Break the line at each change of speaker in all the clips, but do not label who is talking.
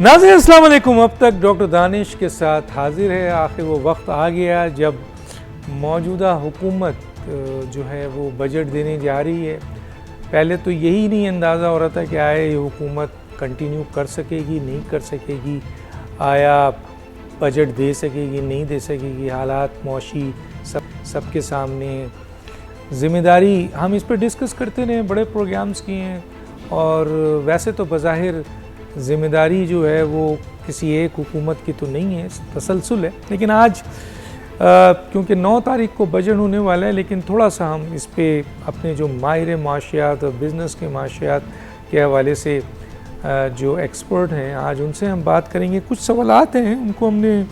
नाज़रीन अस्सलाम वालेकुम। अब तक डॉक्टर दानिश के साथ हाजिर है। आखिर वो वक्त आ गया जब मौजूदा हुकूमत जो है वो बजट देने जा रही है। पहले तो यही नहीं अंदाज़ा हो रहा था कि आया ये हुकूमत कंटिन्यू कर सकेगी नहीं कर सकेगी, आया बजट दे सकेगी नहीं दे सकेगी। हालात मौशी सबके सामने ज़िम्मेदारी हम इस पर डिस्कस करते रहे, बड़े प्रोग्राम्स किए हैं। और वैसे तो बज़ाहिर ज़िम्मेदारी जो है वो किसी एक हुकूमत की तो नहीं है, तसलसल है। लेकिन आज क्योंकि 9 तारीख को बजट होने वाला है, लेकिन थोड़ा सा हम इस पे अपने जो माहिर माशियात और बिज़नेस के माशियात के हवाले से जो एक्सपर्ट हैं आज उनसे हम बात करेंगे। कुछ सवालात हैं उनको हमने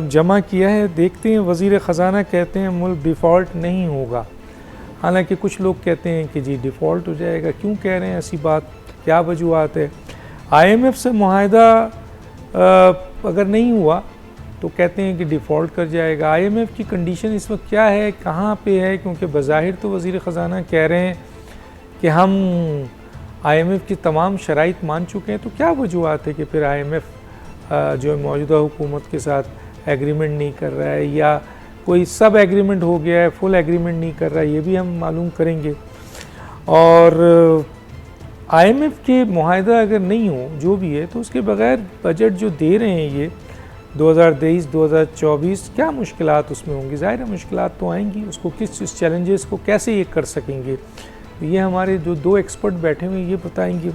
जमा किया है, देखते हैं। वज़ीर ख़ज़ाना कहते हैं मुल्क डिफ़ॉल्ट नहीं होगा, हालांकि कुछ लोग कहते हैं कि जी डिफ़ॉल्ट हो जाएगा। क्यों कह रहे हैं ऐसी बात, क्या वजूहत है? IMF से मुआहदा अगर नहीं हुआ तो कहते हैं कि डिफ़ॉल्ट कर जाएगा। IMF की कंडीशन इस वक्त क्या है, कहाँ पे है? क्योंकि बज़ाहिर तो वज़ीर ख़ज़ाना कह रहे हैं कि हम IMF की तमाम शराइत मान चुके हैं। तो क्या वजूहत है कि फिर IMF जो मौजूदा हुकूमत के साथ एग्रीमेंट नहीं कर रहा है, या कोई सब एग्रीमेंट हो गया है, फुल एग्रीमेंट नहीं कर रहा है? ये भी हम मालूम करेंगे। और IMF के मुआहदा अगर नहीं हो जो भी है तो उसके बगैर बजट जो दे रहे हैं ये 2023-2024, क्या मुश्किलात उसमें होंगी? ज़ाहिर है मुश्किलात तो आएंगी, उसको किस चैलेंजेस को कैसे ये कर सकेंगे, ये हमारे जो 2 एक्सपर्ट बैठे हुए ये बताएंगे।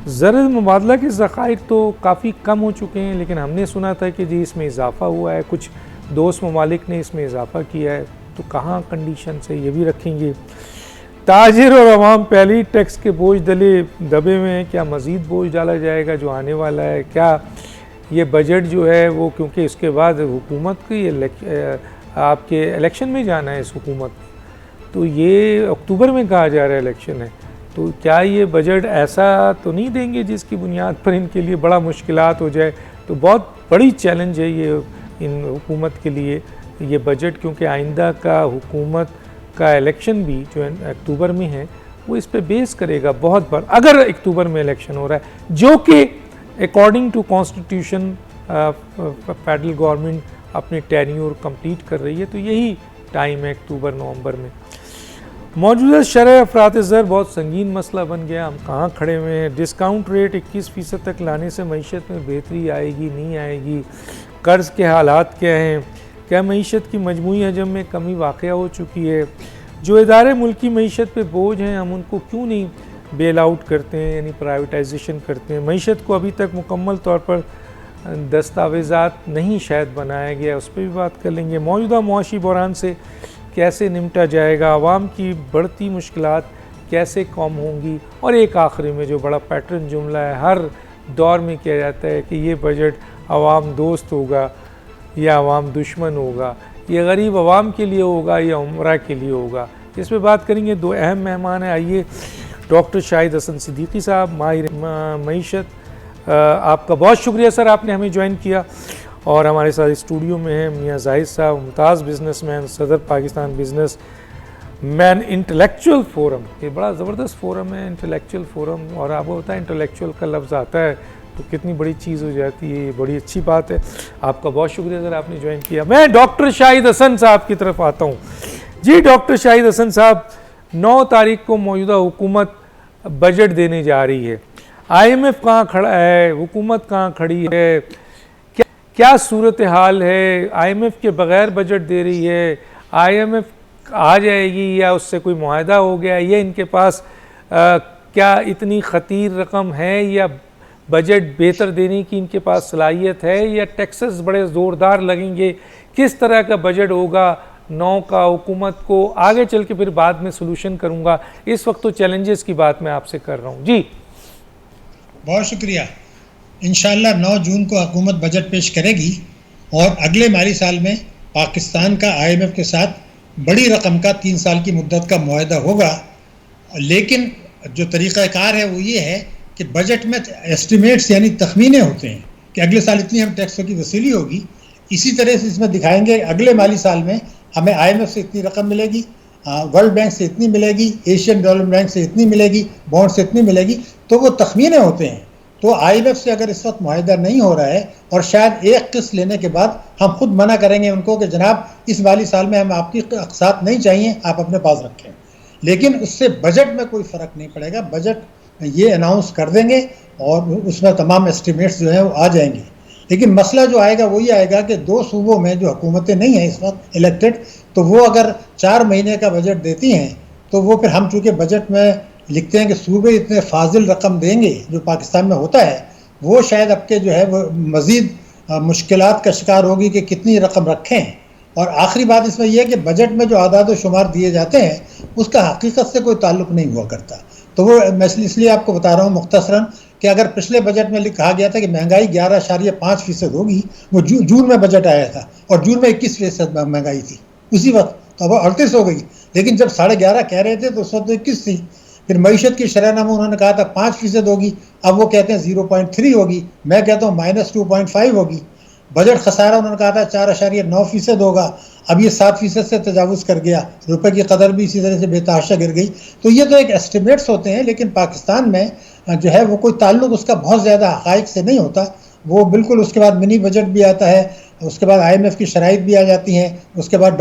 ज़र मुबादला के ज़खायर तो काफ़ी कम हो चुके हैं, लेकिन हमने सुना था कि जी इसमें इजाफ़ा हुआ है, कुछ दोस्त ममालिक ने इसमें इजाफ़ा किया है। तो कहाँ कंडीशन से ये भी रखेंगे। ताजिर और अवाम पहले ही टैक्स के बोझ दबे हुए हैं, क्या मज़ीद बोझ डाला जाएगा जो आने वाला है? क्या ये बजट जो है वो, क्योंकि इसके बाद हुकूमत की आपके इलेक्शन में जाना है इस हुकूमत, तो ये अक्टूबर में कहा जा रहा है इलेक्शन है, तो क्या ये बजट ऐसा तो नहीं देंगे जिसकी बुनियाद पर इनके लिए बड़ा मुश्किलात हो जाए? तो बहुत बड़ी चैलेंज है ये इन हुकूमत के लिए ये बजट, क्योंकि आइंदा का हुकूमत का इलेक्शन भी जो अक्टूबर में है वो इस पे बेस करेगा बहुत बार। अगर अक्टूबर में इलेक्शन हो रहा है जो कि according to constitution federal government अपनी टेन्योर कंप्लीट कर रही है, तो यही टाइम है अक्टूबर नवंबर में। मौजूदा शरह अफरात ज़र बहुत संगीन मसला बन गया, हम कहाँ खड़े हुए हैं? डिस्काउंट रेट 21% तक लाने से मईशत में बेहतरी आएगी नहीं आएगी? कर्ज़ के हालात क्या हैं? क्या मईशत की मजमूई हजम में कमी वाक़या हो चुकी है? जो इदारे मुल्की मईशत पे बोझ हैं हम उनको क्यों नहीं बेल आउट करते हैं, यानी प्राइवेटाइजेशन करते हैं? मईशत को अभी तक मुकम्मल तौर पर दस्तावेज़ात नहीं शायद बनाया गया, उस पर भी बात कर लेंगे। मौजूदा मुआशी बहरान से कैसे निपटा जाएगा? आवाम की बढ़ती मुश्किलात कैसे कम होंगी? और एक आखिरी में जो बड़ा पैटर्न जुमला है हर दौर में किया जाता है कि ये बजट आवाम दोस्त होगा या आवाम दुश्मन होगा, ये गरीब आवाम के लिए होगा या उमरा के लिए होगा? इस पर बात करेंगे। 2 अहम मेहमान हैं। आइए डॉक्टर शाहिद हसन सिद्दीकी साहब, माहिर मईशत, आपका बहुत शुक्रिया सर, आपने हमें ज्वाइन किया। और हमारे साथ स्टूडियो में हैं मियाँ जाहिद साहब, मुमताज़ बिजनेसमैन, सदर Pakistan business man intellectual forum. ये बड़ा ज़बरदस्त फोरम है इंटेलेक्चुअल फोरम, और आपको पता है इंटेलेक्चुअल का लफ्ज़ आता है तो कितनी बड़ी चीज़ हो जाती है, ये बड़ी अच्छी बात है। आपका बहुत शुक्रिया सर, आपने ज्वाइन किया। मैं डॉक्टर शाहिद हसन साहब की तरफ आता हूँ। जी डॉक्टर शाहिद हसन साहब, 9 तारीख को मौजूदा हुकूमत बजट देने जा रही है। IMF कहाँ खड़ा है, हुकूमत कहाँ खड़ी है, क्या सूरत हाल है? IMF के बग़ैर बजट दे रही है, IMF आ जाएगी या उससे कोई मुआहदा हो गया, या इनके पास क्या इतनी ख़तीर रकम है, या बजट बेहतर देने की इनके पास सलाहियत है, या टैक्सेस बड़े ज़ोरदार लगेंगे? किस तरह का बजट होगा 9 का? हुकूमत को आगे चल के फिर बाद में सलूशन करूँगा, इस वक्त तो चैलेंजेस की बात मैं आपसे कर रहा हूँ। जी
बहुत शुक्रिया। इंशाअल्लाह 9 जून को हुकूमत बजट पेश करेगी और अगले माली साल में पाकिस्तान का IMF के साथ बड़ी रकम का 3 साल की मुद्दत का मुआहदा होगा। लेकिन जो तरीक़ाकार है वो ये है कि बजट में एस्टिमेट्स यानी तखमीने होते हैं कि अगले साल इतनी हम टैक्सों की वसूली होगी। इसी तरह से इसमें दिखाएंगे अगले माली साल में हमें IMF से इतनी रकम मिलेगी, वर्ल्ड बैंक से इतनी मिलेगी, एशियन डेवलपमेंट बैंक से इतनी मिलेगी, बॉन्ड से इतनी मिलेगी। तो वो तखमीने होते हैं तो IMF से अगर इस वक्त मुआहिदा नहीं हो रहा है और शायद एक किस्त लेने के बाद हम खुद मना करेंगे उनको कि जनाब इस माली साल में हम आपकी अक़सात नहीं चाहिए, आप अपने पास रखें, लेकिन उससे बजट में कोई फ़र्क नहीं पड़ेगा। बजट ये अनाउंस कर देंगे और उसमें तमाम एस्टिमेट्स जो हैं वो आ जाएंगे। लेकिन मसला जो आएगा वही आएगा कि 2 सूबों में जो हुकूमतें नहीं हैं इस वक्त इलेक्टेड, तो वो अगर 4 महीने का बजट देती हैं तो वो फिर हम चूँकि बजट में लिखते हैं कि सूबे इतने फाजिल रकम देंगे जो पाकिस्तान में होता है, वो शायद अब के जो है वो मज़ीद मुश्किलात का शिकार होगी कि कितनी रकम रखें। और आखिरी बात इसमें यह है कि बजट में जो आदाद व शुमार दिए जाते हैं उसका हकीकत से कोई ताल्लुक नहीं हुआ करता। तो वो मैं इसलिए आपको बता रहा हूँ मुख्तसरन कि अगर पिछले बजट में कहा गया था कि महंगाई 11.5% होगी, वो जून में बजट आया था और जून में 21% महंगाई थी उसी वक्त, तो अब 38 हो गई। लेकिन जब 11.5 कह रहे थे तो उस वक्त 21 थी। फिर मईशत की शरह नमो उन्होंने कहा था 5% होगी, अब वो कहते हैं 0.3 होगी, मैं कहता हूँ -2.5 होगी। बजट खसारा उन्होंने कहा था 4.9% होगा, अब ये 7% से तजावुज़ कर गया, रुपए की कदर भी इसी तरह से बेतहाशा गिर गई। तो ये तो एक एस्टिमेट्स होते हैं, लेकिन पाकिस्तान में जो है वो कोई ताल्लुक उसका बहुत ज़्यादा हक़ाइक़ से नहीं होता। वो बिल्कुल उसके बाद मिनी बजट भी आता है, उसके बाद IMF की शराइत भी आ जाती हैं, उसके बाद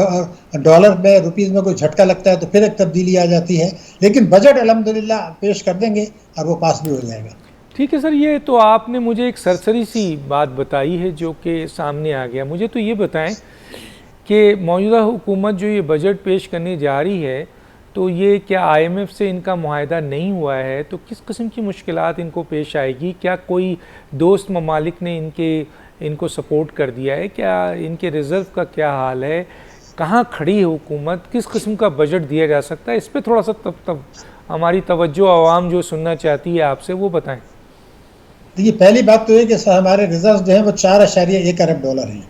डॉलर में रुपीज़ में कोई झटका लगता है तो फिर एक तब्दीली आ जाती है। लेकिन बजट अल्हम्दुलिल्लाह पेश कर देंगे और वो पास भी हो जाएगा।
ठीक है सर, ये तो आपने मुझे एक सरसरी सी बात बताई है जो कि सामने आ गया। मुझे तो ये बताएं कि मौजूदा हुकूमत जो ये बजट पेश करने जा रही है, तो ये क्या IMF से इनका मुआहिदा नहीं हुआ है तो किस किस्म की मुश्किलात इनको पेश आएगी? क्या कोई दोस्त ममालिक ने इनको सपोर्ट कर दिया है? क्या इनके रिज़र्व का क्या हाल है? कहाँ खड़ी है हुकूमत? किस किस्म का बजट दिया जा सकता है? इस पर थोड़ा सा तब हमारी तवज्जो आवाम जो सुनना चाहती है आपसे वो बताएं।
देखिए, पहली बात तो ये कि हमारे रिजर्व जो हैं वो 4.1 अरब डॉलर हैं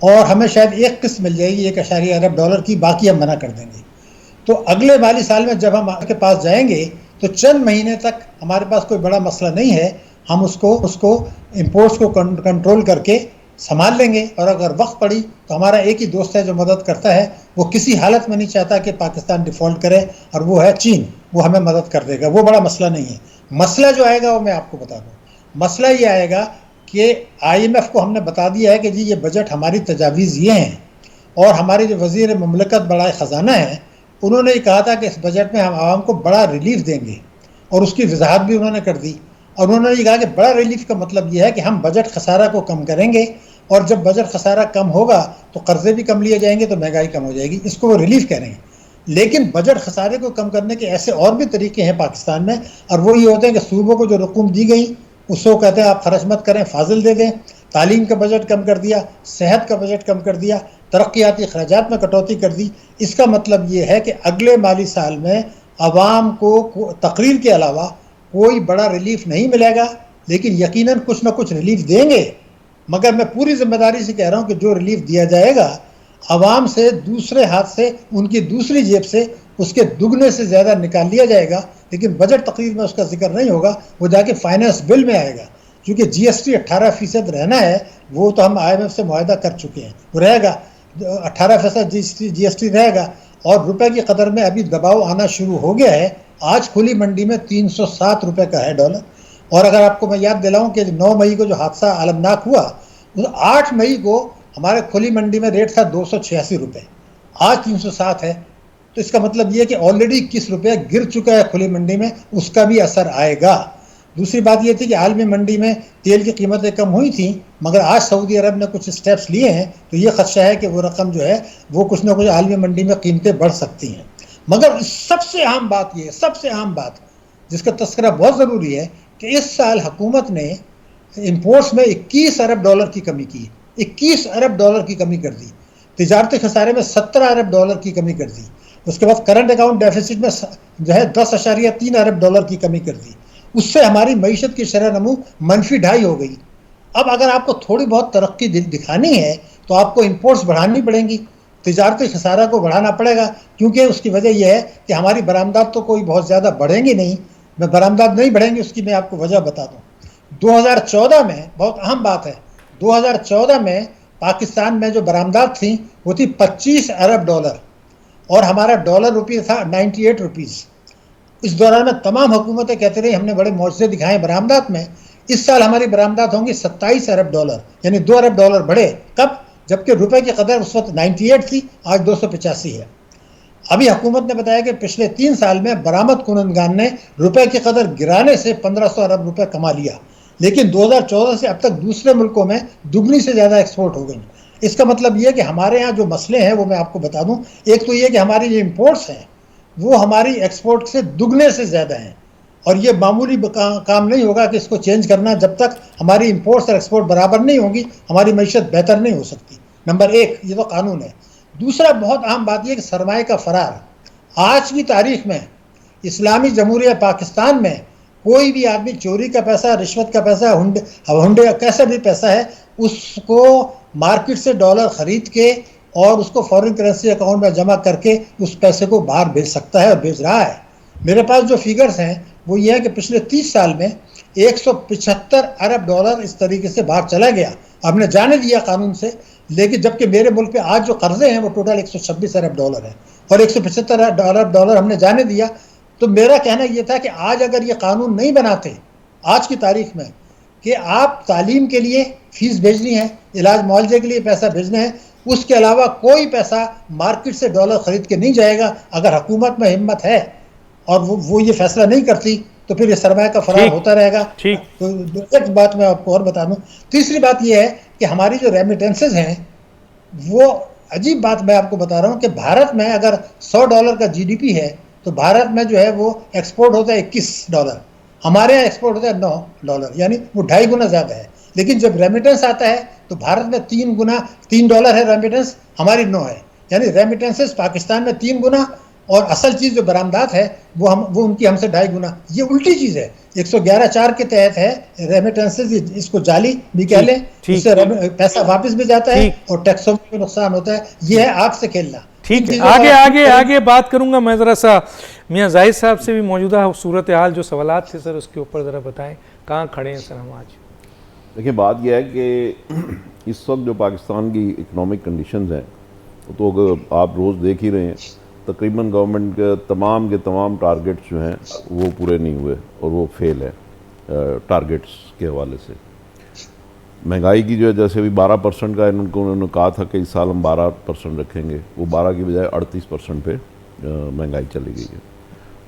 और हमें शायद एक किस्त मिल जाएगी 1 अरब डॉलर की, बाकी हम मना कर देंगे। तो अगले माली साल में जब हम आपके पास जाएंगे तो चंद महीने तक हमारे पास कोई बड़ा मसला नहीं है, हम उसको इम्पोर्ट्स को कंट्रोल करके संभाल लेंगे। और अगर वक्त पड़ी तो हमारा एक ही दोस्त है जो मदद करता है, वो किसी हालत में नहीं चाहता कि पाकिस्तान डिफ़ॉल्ट करे, और वो है चीन। वो हमें मदद कर देगा, वो बड़ा मसला नहीं है। मसला जो आएगा वो मैं आपको बता दूँ, मसला ये आएगा कि IMF को हमने बता दिया है कि जी ये बजट हमारी तजावीज़ ये हैं, और हमारे जो वज़ीर मुमलकत बड़ा ख़जाना है उन्होंने कहा था कि इस बजट में हम आवाम को बड़ा रिलीफ देंगे, और उसकी वजाहत भी उन्होंने कर दी। और उन्होंने ये कहा कि बड़ा रिलीफ का मतलब ये है कि हम बजट खसारा को कम करेंगे, और जब बजट खसारा कम होगा तो कर्जे भी कम लिए जाएंगे तो महंगाई कम हो जाएगी। इसको वो रिलीफ कह रहे हैं। लेकिन बजट खसारे को कम करने के ऐसे और भी तरीके हैं पाकिस्तान में, और वो ये होते हैं कि सूबों को जो रकूम दी गई उसको कहते हैं आप खर्च मत करें, फाजिल दे दें। तालीम का बजट कम कर दिया, सेहत का बजट कम कर दिया, तरक्याती खर्चात में कटौती कर दी। इसका मतलब ये है कि अगले माली साल में आवाम को तकरीर के अलावा कोई बड़ा रिलीफ नहीं मिलेगा, लेकिन यकीनन कुछ ना कुछ रिलीफ देंगे। मगर मैं पूरी जिम्मेदारी से कह रहा हूँ कि जो रिलीफ दिया जाएगा आवाम से दूसरे हाथ से, उनकी दूसरी जेब से उसके दुगने से ज़्यादा निकाल लिया जाएगा। लेकिन बजट तकरीर में उसका जिक्र नहीं होगा, वो जाके फाइनेंस बिल में आएगा। क्योंकि GST 18% रहना है, वो तो हम IMF से मुआहदा कर चुके हैं, वो रहेगा 18% GST रहेगा। और रुपए की कदर में अभी दबाव आना शुरू हो गया है। आज खुली मंडी में 307 रुपये का है डॉलर। और अगर आपको मैं याद दिलाऊं कि 9 मई को जो हादसा आलमनाक हुआ, 8 मई को हमारे खुली मंडी में रेट था 286 रुपये, आज 307 है। तो इसका मतलब ये कि ऑलरेडी 21 रुपये गिर चुका है खुली मंडी में, उसका भी असर आएगा। दूसरी बात ये थी कि आलमी मंडी में तेल की कीमतें कम हुई थी, मगर आज सऊदी अरब ने कुछ स्टेप्स लिए हैं, तो ये खदशा है कि वो रकम जो है वो कुछ ना कुछ आलमी मंडी में कीमतें बढ़ सकती हैं। मगर सबसे अहम बात ये, सबसे अहम बात जिसका तस्करा बहुत ज़रूरी है कि इस साल हुकूमत ने इम्पोर्ट्स में 21 अरब डॉलर की कमी की, 21 अरब डॉलर की कमी कर दी। तिजारती खसारे में 17 अरब डॉलर की कमी कर दी। उसके बाद करंट अकाउंट डेफिसिट में जो है 10.3 अरब डॉलर की कमी कर दी। उससे हमारी मईशत की शरह नमू -2.5 हो गई। अब अगर आपको थोड़ी बहुत तरक्की दिखानी है तो आपको इम्पोर्ट्स बढ़ानी पड़ेंगी, तिजारती खसारा को बढ़ाना पड़ेगा, क्योंकि उसकी वजह यह है कि हमारी बरामदात तो कोई बहुत ज़्यादा बढ़ेंगी नहीं। मैं बरामदात नहीं बढ़ेंगी उसकी मैं आपको वजह बता दूँ। 2014 में, बहुत अहम बात है, 2014 में पाकिस्तान में जो बरामदात थी वो थी 25 अरब डॉलर, और हमारा डॉलर रुपये था 98 रुपीज़। इस दौरान में तमाम हुकूमतें कहते रही हमने बड़े मौजज़े दिखाए बरामदात में, इस साल हमारी बरामदात होंगी 27 अरब डॉलर, यानी 2 अरब डॉलर बढ़े। कब? जबकि रुपए की कदर उस वक्त 98 थी, आज 285 है। अभी हुकूमत ने बताया कि पिछले 3 साल में बरामद कुनंदगान ने रुपए की कदर गिराने से 1500 अरब रुपए कमा लिया, लेकिन 2014 से अब तक दूसरे मुल्कों में दुगनी से ज़्यादा एक्सपोर्ट हो गई। इसका मतलब ये कि हमारे यहाँ जो मसले हैं वो मैं आपको बता दूं। एक तो ये कि हमारी जो इम्पोर्ट्स हैं वो हमारी एक्सपोर्ट से दुगने से ज़्यादा हैं, और ये मामूली काम नहीं होगा कि इसको चेंज करना। जब तक हमारी इम्पोर्ट्स और एक्सपोर्ट बराबर नहीं होंगी हमारी मईशत बेहतर नहीं हो सकती। नंबर एक, ये तो कानून है। दूसरा बहुत अहम बात यह कि सरमाए का फरार। आज की तारीख में इस्लामी जमहूरिया पाकिस्तान में कोई भी आदमी चोरी का पैसा, रिश्वत का पैसा, हुंडे कैसा भी पैसा है, उसको मार्केट से डॉलर खरीद के और उसको फॉरेन करेंसी अकाउंट में जमा करके उस पैसे को बाहर भेज सकता है और भेज रहा है। मेरे पास जो फिगर्स हैं वो ये है कि पिछले 30 साल में 175 अरब डॉलर इस तरीके से बाहर चला गया। हमने जाने दिया कानून से, लेकिन जबकि मेरे मुल्क पे आज जो कर्जे हैं वो टोटल 126 अरब डॉलर है और 175 अरब डॉलर हमने जाने दिया। तो मेरा कहना यह था कि आज अगर ये कानून नहीं बनाते आज की तारीख में कि आप तालीम के लिए फीस भेजनी है, इलाज मुआवजे के लिए पैसा भेजना है, उसके अलावा कोई पैसा मार्केट से डॉलर खरीद के नहीं जाएगा। अगर हुकूमत में हिम्मत है और वो ये फैसला नहीं करती तो फिर ये सरमाया का फरार होता रहेगा। तो एक बात मैं आपको और बता दूं। तीसरी बात ये है कि हमारी जो रेमिटेंसेज हैं वो अजीब बात मैं आपको बता रहा हूं कि भारत में अगर $100 का जीडीपी है तो भारत में जो है वो एक्सपोर्ट होता है $21, हमारे यहाँ एक्सपोर्ट होता है $9, यानी वो 2.5 गुना ज़्यादा है। लेकिन जब रेमिटेंस आता है तो भारत में $3 है रेमिटेंस, हमारी 9 है, यानी रेमिटेंसेस पाकिस्तान में 3 गुना और असल चीज़ जो बरामदात है वो उनकी हमसे 2.5 गुना। ये उल्टी चीज़ है। 111(4) के तहत है रेमिटेंसेस, इसको जाली भी कह लें, इससे पैसा वापस भी जाता है और टैक्सों में नुकसान होता है। ये है आग से खेलना।
ठीक है, आगे बात करूंगा मैं। ज़रा सा मियां जाहिद साहब से भी मौजूदा सूरत हाल जो सवालात थे सर उसके ऊपर ज़रा बताएं, कहाँ खड़े हैं सर हम आज?
देखिए, बात यह है कि इस वक्त जो पाकिस्तान की इकनॉमिक कंडीशंस हैं तो अगर आप रोज़ देख ही रहे हैं, तकरीबन गवर्नमेंट के तमाम टारगेट्स जो हैं वो पूरे नहीं हुए और वो फेल है टारगेट्स के हवाले से। महंगाई की जो है, जैसे अभी 12% का उन्होंने कहा था कि इस साल हम 12% रखेंगे, वो 12 की बजाय 38% पे महंगाई चली गई है।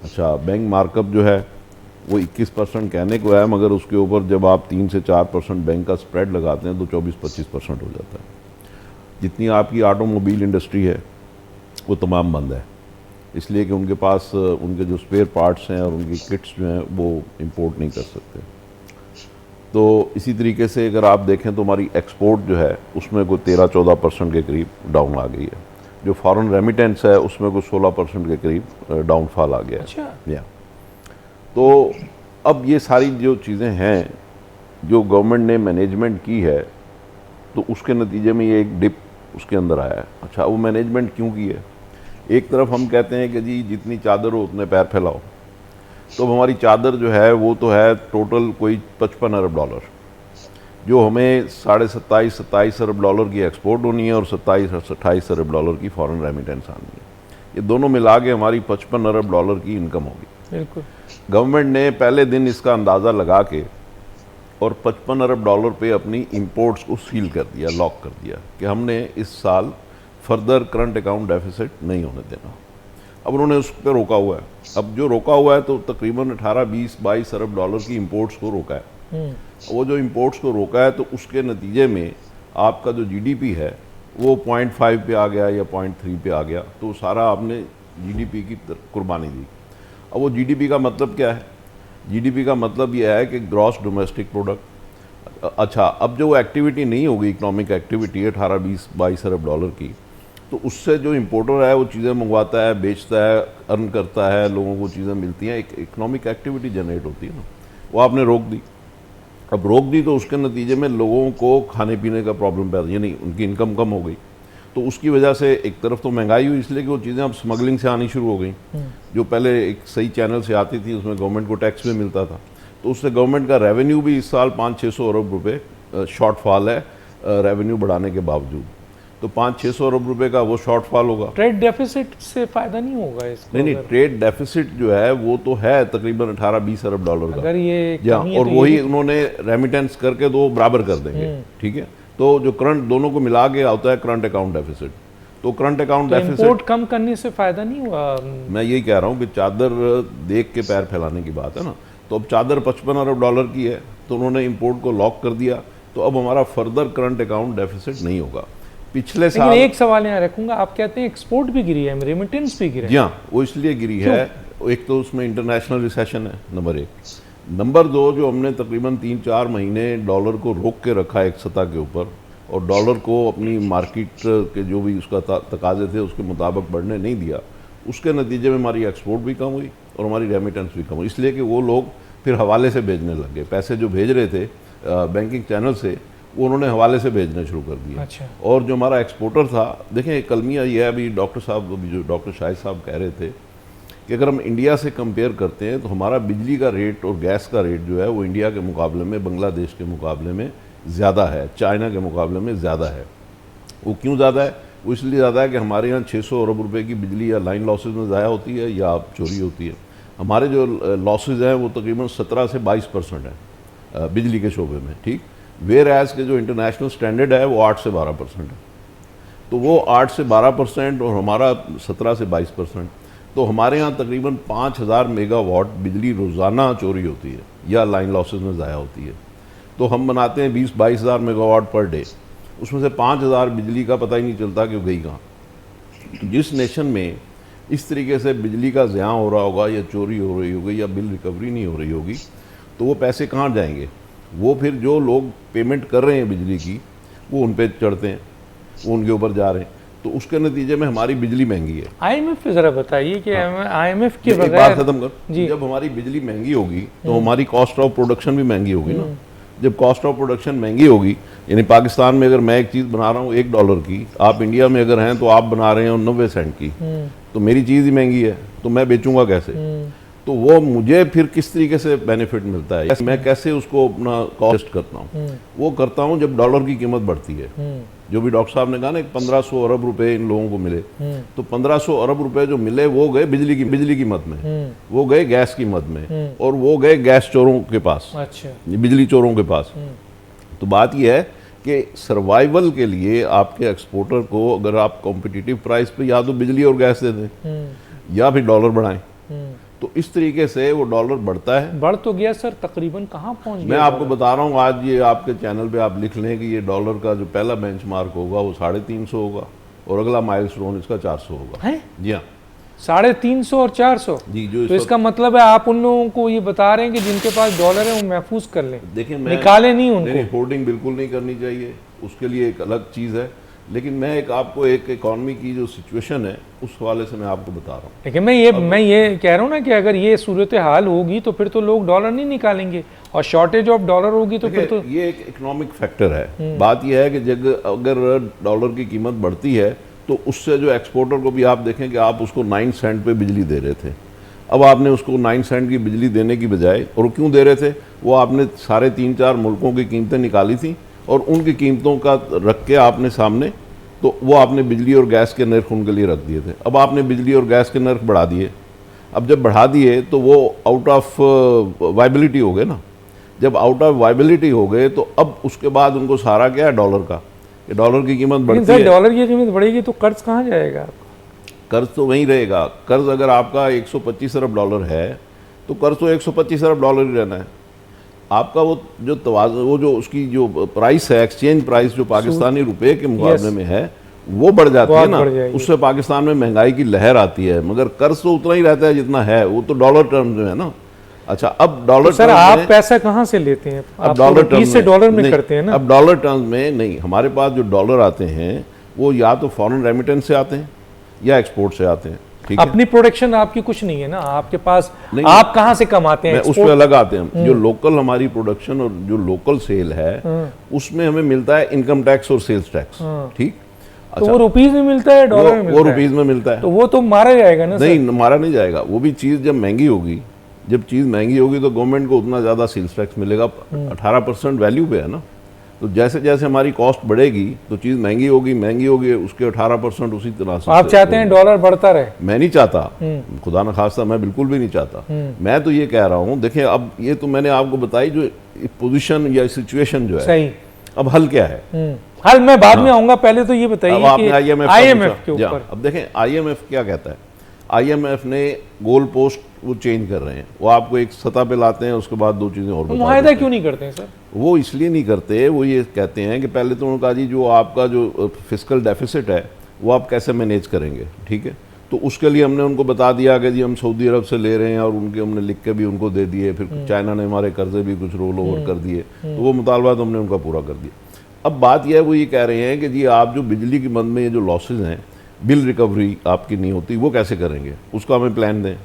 अच्छा, बैंक मार्कअप जो है वो 21% कहने को है, मगर उसके ऊपर जब आप 3 से 4% बैंक का स्प्रेड लगाते हैं तो 24-25% हो जाता है। जितनी आपकी ऑटोमोबाइल इंडस्ट्री है वो तमाम बंद है, इसलिए कि उनके पास उनके जो स्पेयर पार्ट्स हैं और उनकी किट्स जो हैं वो इंपोर्ट नहीं कर सकते। तो इसी तरीके से अगर आप देखें तो हमारी एक्सपोर्ट जो है उसमें कोई 13-14% के करीब डाउन आ गई है। जो फॉरेन रेमिटेंस है उसमें कोई 16% के करीब डाउनफॉल आ गया है।
अच्छा।
तो अब ये सारी जो चीज़ें हैं जो गवर्नमेंट ने मैनेजमेंट की है तो उसके नतीजे में ये एक डिप उसके अंदर आया है। अच्छा, वो मैनेजमेंट क्यों की है? एक तरफ हम कहते हैं कि जी जितनी चादर हो उतने पैर फैलाओ, तो हमारी चादर जो है वो तो है टोटल कोई 55 अरब डॉलर, जो हमें 27-28 अरब डॉलर की एक्सपोर्ट होनी है और 27-28 अरब डॉलर की फॉरेन रेमिटेंस आनी है। ये दोनों मिला के हमारी 55 अरब डॉलर की इनकम होगी।
बिल्कुल।
गवर्नमेंट ने पहले दिन इसका अंदाज़ा लगा के और 55 अरब डॉलर पे अपनी इंपोर्ट्स को सील कर दिया, लॉक कर दिया कि हमने इस साल फर्दर करंट अकाउंट डेफिसिट नहीं होने देना। अब उन्होंने उस पर रोका हुआ है। अब जो रोका हुआ है तो तकरीबन 18-20-22 अरब डॉलर की इंपोर्ट्स को रोका है। वो जो इंपोर्ट्स को रोका है तो उसके नतीजे में आपका जो जीडीपी है वो 0.5 पे आ गया या 0.3 पे आ गया, तो सारा आपने जीडीपी की कुर्बानी दी। अब वो जीडीपी का मतलब क्या है? जीडीपी का मतलब यह है कि ग्रॉस डोमेस्टिक प्रोडक्ट। अच्छा, अब जो एक्टिविटी नहीं होगी, इकोनॉमिक एक्टिविटी 18-20-22 अरब डॉलर की, तो उससे जो इंपोर्टर है वो चीज़ें मंगवाता है, बेचता है, अर्न करता है, लोगों को चीज़ें मिलती हैं, एक इकोनॉमिक एक्टिविटी जनरेट होती है ना, वो आपने रोक दी। अब रोक दी तो उसके नतीजे में लोगों को खाने पीने का प्रॉब्लम पैदा, यानी उनकी इनकम कम हो गई। तो उसकी वजह से एक तरफ तो महंगाई हुई, इसलिए कि वो चीज़ें अब स्मगलिंग से आनी शुरू हो गई। जो पहले एक सही चैनल से आती थी उसमें गवर्नमेंट को टैक्स भी मिलता था, तो उससे गवर्नमेंट का रेवेन्यू भी इस साल 500-600 अरब रुपये शॉर्टफॉल है रेवेन्यू बढ़ाने के बावजूद। तो 500-600 अरब रुपए का वो शॉर्टफॉल होगा।
ट्रेड डेफिसिट से फायदा नहीं होगा इसको?
नहीं, ट्रेड डेफिसिट जो है वो तो है तकरीबन 18-20 अरब डॉलर का,
अगर ये
कमी है, और वही उन्होंने रेमिटेंस करके तो वो बराबर कर देंगे। ठीक है, तो जो करंट दोनों को मिला के आता है करंट अकाउंट डेफिसिट, तो करंट अकाउंट डेफिसिट
इंपोर्ट कम करने से फायदा नहीं हुआ?
मैं यही कह रहा हूँ कि चादर देख के पैर फैलाने की बात है ना। तो अब चादर 55 अरब डॉलर की है, तो उन्होंने इंपोर्ट को लॉक कर दिया, तो अब हमारा फर्दर करंट अकाउंट डेफिसिट नहीं होगा। पिछले साल
एक सवाल यहाँ रखूंगा, आप कहते हैं एक्सपोर्ट भी गिरी है, रेमिटेंस भी गिरी है।
जी हाँ, वो इसलिए गिरी है, एक तो उसमें इंटरनेशनल रिसेशन है नंबर 1, नंबर 2 जो हमने तकरीबन 3-4 महीने डॉलर को रोक के रखा एक सतह के ऊपर और डॉलर को अपनी मार्केट के जो भी उसका तकाजे थे उसके मुताबिक बढ़ने नहीं दिया, उसके नतीजे में हमारी एक्सपोर्ट भी कम हुई और हमारी रेमिटेंस भी कम हुई, इसलिए कि वो लोग फिर हवाले से भेजने लग गए। पैसे जो भेज रहे थे बैंकिंग चैनल से, वो उन्होंने हवाले से भेजने शुरू कर दिया।
अच्छा।
और जो हमारा एक्सपोर्टर था, देखें कलमिया ये है, अभी डॉक्टर साहब, अभी जो डॉक्टर शाहिद साहब कह रहे थे कि अगर हम इंडिया से कंपेयर करते हैं तो हमारा बिजली का रेट और गैस का रेट जो है वो इंडिया के मुकाबले में, बांग्लादेश के मुकाबले में ज़्यादा है, चाइना के मुकाबले में ज़्यादा है। वो क्यों ज़्यादा है? वो इसलिए ज़्यादा है कि हमारे यहाँ 600 अरब रुपए की बिजली या लाइन लॉसेज में ज़ाया होती है या चोरी होती है। हमारे जो लॉसेज हैं वो तकरीबन 17 से 22% है बिजली के शोबे में। ठीक, वेयर एज के जो इंटरनेशनल स्टैंडर्ड है वो 8 से 12% है, तो वो 8 से 12% और हमारा 17 से 22%। तो हमारे यहाँ तकरीबन 5000 मेगावाट बिजली रोज़ाना चोरी होती है या लाइन लॉसेज में ज़ाया होती है। तो हम बनाते हैं 20-22 हज़ार मेगावाट पर डे, उसमें से 5000 बिजली का पता ही नहीं चलता कि गई कहाँ। जिस नेशन में इस तरीके से बिजली का ज़िया हो रहा होगा या चोरी हो रही होगी या बिल रिकवरी नहीं हो रही होगी, तो वो पैसे कहाँ जाएंगे? वो फिर जो लोग पेमेंट कर रहे हैं बिजली की, वो उन पे चढ़ते हैं, वो उनके ऊपर जा रहे हैं, तो उसके नतीजे में हमारी बिजली महंगी है।
IMF ज़रा बताइए कि IMF के
एक बात खत्म कर, जब हमारी बिजली महंगी होगी तो हमारी कॉस्ट ऑफ प्रोडक्शन भी महंगी होगी ना। जब कॉस्ट ऑफ प्रोडक्शन महंगी होगी, यानी पाकिस्तान में अगर मैं एक चीज़ बना रहा हूँ $1 की, आप इंडिया में अगर हैं तो आप बना रहे हैं 90 सेंट की, तो मेरी चीज़ ही महंगी है, तो मैं बेचूंगा कैसे? तो वो मुझे फिर किस तरीके से बेनिफिट मिलता है, मैं कैसे उसको अपना कॉस्ट करता हूँ? वो करता हूँ जब डॉलर की कीमत बढ़ती है। जो भी डॉक्टर साहब ने कहा ना 1500 अरब रुपए इन लोगों को मिले, तो 1500 अरब रुपए जो मिले वो गए बिजली की मद में, वो गए गैस की मद में, और वो गए गैस चोरों के पास। अच्छा। बिजली चोरों के पास। तो बात यह है कि सर्वाइवल के लिए आपके एक्सपोर्टर को अगर आप कॉम्पिटिटिव प्राइस पे या तो बिजली और गैस दे दें या फिर डॉलर बढ़ाएं, तो इस तरीके से वो डॉलर बढ़ता है।
बढ़ तो गया सर, तकरीबन कहाँ पहुँच गया?
मैं आपको बता रहा हूँ, आज ये आपके चैनल पे आप लिख लें कि ये डॉलर का जो पहला बेंचमार्क होगा वो 350 होगा और अगला माइलस्टोन इसका 400 होगा। है? जी हाँ,
350 और 400
जी। जो
तो इसका मतलब है आप उन लोगों को ये बता रहे हैं कि जिनके पास डॉलर है वो महफूज कर लें।
देखिए,
निकाले नहीं उनको।
होर्डिंग बिल्कुल नहीं करनी चाहिए, उसके लिए एक अलग चीज़ है, लेकिन मैं एक आपको एक इकॉनमी की जो सिचुएशन है उस हवाले से मैं आपको बता रहा हूँ।
देखिए, मैं ये कह रहा हूँ ना कि अगर ये सूरत हाल होगी तो फिर तो लोग डॉलर नहीं निकालेंगे और शॉर्टेज ऑफ डॉलर होगी तो फिर तो
ये एक इकोनॉमिक फैक्टर है। बात यह है कि अगर डॉलर की कीमत बढ़ती है तो उससे जो एक्सपोर्टर को भी आप देखें कि आप उसको 9 सेंट पे बिजली दे रहे थे, अब आपने उसको 9 सेंट की बिजली देने की बजाय, और क्यों दे रहे थे? वो आपने सारे 3-4 मुल्कों की कीमतें निकाली थी और उनकी कीमतों का रख के आपने सामने, तो वो आपने बिजली और गैस के नर्ख उनके लिए रख दिए थे। अब आपने बिजली और गैस के नर्ख बढ़ा दिए। अब जब बढ़ा दिए तो वो आउट ऑफ वाइबिलिटी हो गए ना। जब आउट ऑफ वाइबिलिटी हो गए तो अब उसके बाद उनको सहारा क्या है? डॉलर का। ये डॉलर की कीमत बढ़ती है,
डॉलर की कीमत बढ़ेगी तो कर्ज कहाँ जाएगा आपका?
कर्ज तो वहीं रहेगा। कर्ज अगर आपका 125 अरब डॉलर है तो कर्ज तो 125 अरब डॉलर ही रहना है आपका। वो जो उसकी जो प्राइस है, एक्सचेंज प्राइस जो पाकिस्तानी रुपए के मुकाबले में है, वो बढ़ जाती है ना, उससे पाकिस्तान में महंगाई की लहर आती है, मगर कर्ज तो उतना ही रहता है जितना है, वो तो डॉलर टर्म्स में है ना। अच्छा, अब डॉलर
तो सर आप पैसा कहाँ से लेते हैं?
अब डॉलर टर्म्स
से डॉलर में करते हैं ना।
अब डॉलर टर्म्स में नहीं, हमारे पास जो डॉलर आते हैं वो या तो फॉरेन रेमिटेंस से आते हैं या एक्सपोर्ट से आते हैं।
अपनी प्रोडक्शन आपकी कुछ नहीं है ना आपके पास, आप कहाँ से कमाते हैं?
उस पर अलग आते हैं। जो लोकल हमारी प्रोडक्शन और जो लोकल सेल है उसमें हमें मिलता है इनकम टैक्स और सेल्स टैक्स। ठीक,
तो वो रुपीज में मिलता है, डॉलर में मिलता है?
वो रुपीज में मिलता है।
तो वो तो मारा जाएगा ना?
नहीं, मारा नहीं जाएगा। वो भी चीज़ जब महंगी होगी, तो गवर्नमेंट को उतना ज़्यादा सेल्स टैक्स मिलेगा। 18% वैल्यू पे है ना, तो जैसे जैसे हमारी कॉस्ट बढ़ेगी तो चीज़ महंगी होगी, उसके 18% उसी तरह से।
आप चाहते हैं डॉलर बढ़ता रहे?
मैं नहीं चाहता, खुदा न खास्ता, मैं बिल्कुल भी नहीं चाहता। मैं तो ये कह रहा हूँ, देखिए अब ये तो मैंने आपको बताई जो पोजीशन या सिचुएशन जो है,
सही।
अब हल क्या है?
हल मैं बाद में आऊंगा, पहले तो ये बताइए कि IMF के ऊपर।
अब देखें IMF क्या कहता है। IMF ने गोल पोस्ट वो चेंज कर रहे हैं, वो आपको एक सतह पे लाते हैं, उसके बाद दो चीज़ें और
मुआहदा क्यों नहीं करते हैं सर?
वो इसलिए नहीं करते, वो ये कहते हैं कि पहले तो उन्होंने कहा जी जो आपका जो फिस्कल डेफिसिट है वो आप कैसे मैनेज करेंगे, ठीक है। तो उसके लिए हमने उनको बता दिया कि जी हम सऊदी अरब से ले रहे हैं, और उनके हमने लिख के भी उनको दे दिए, फिर चाइना ने हमारे कर्जे भी कुछ रोल ओवर कर दिए, तो वो मुतालबात हमने उनका पूरा कर दिया। अब बात यह है, वो ये कह रहे हैं कि जी आप जो बिजली की मद में ये जो लॉसेज हैं, बिल रिकवरी आपकी नहीं होती, वो कैसे करेंगे, उसका हमें प्लान दें।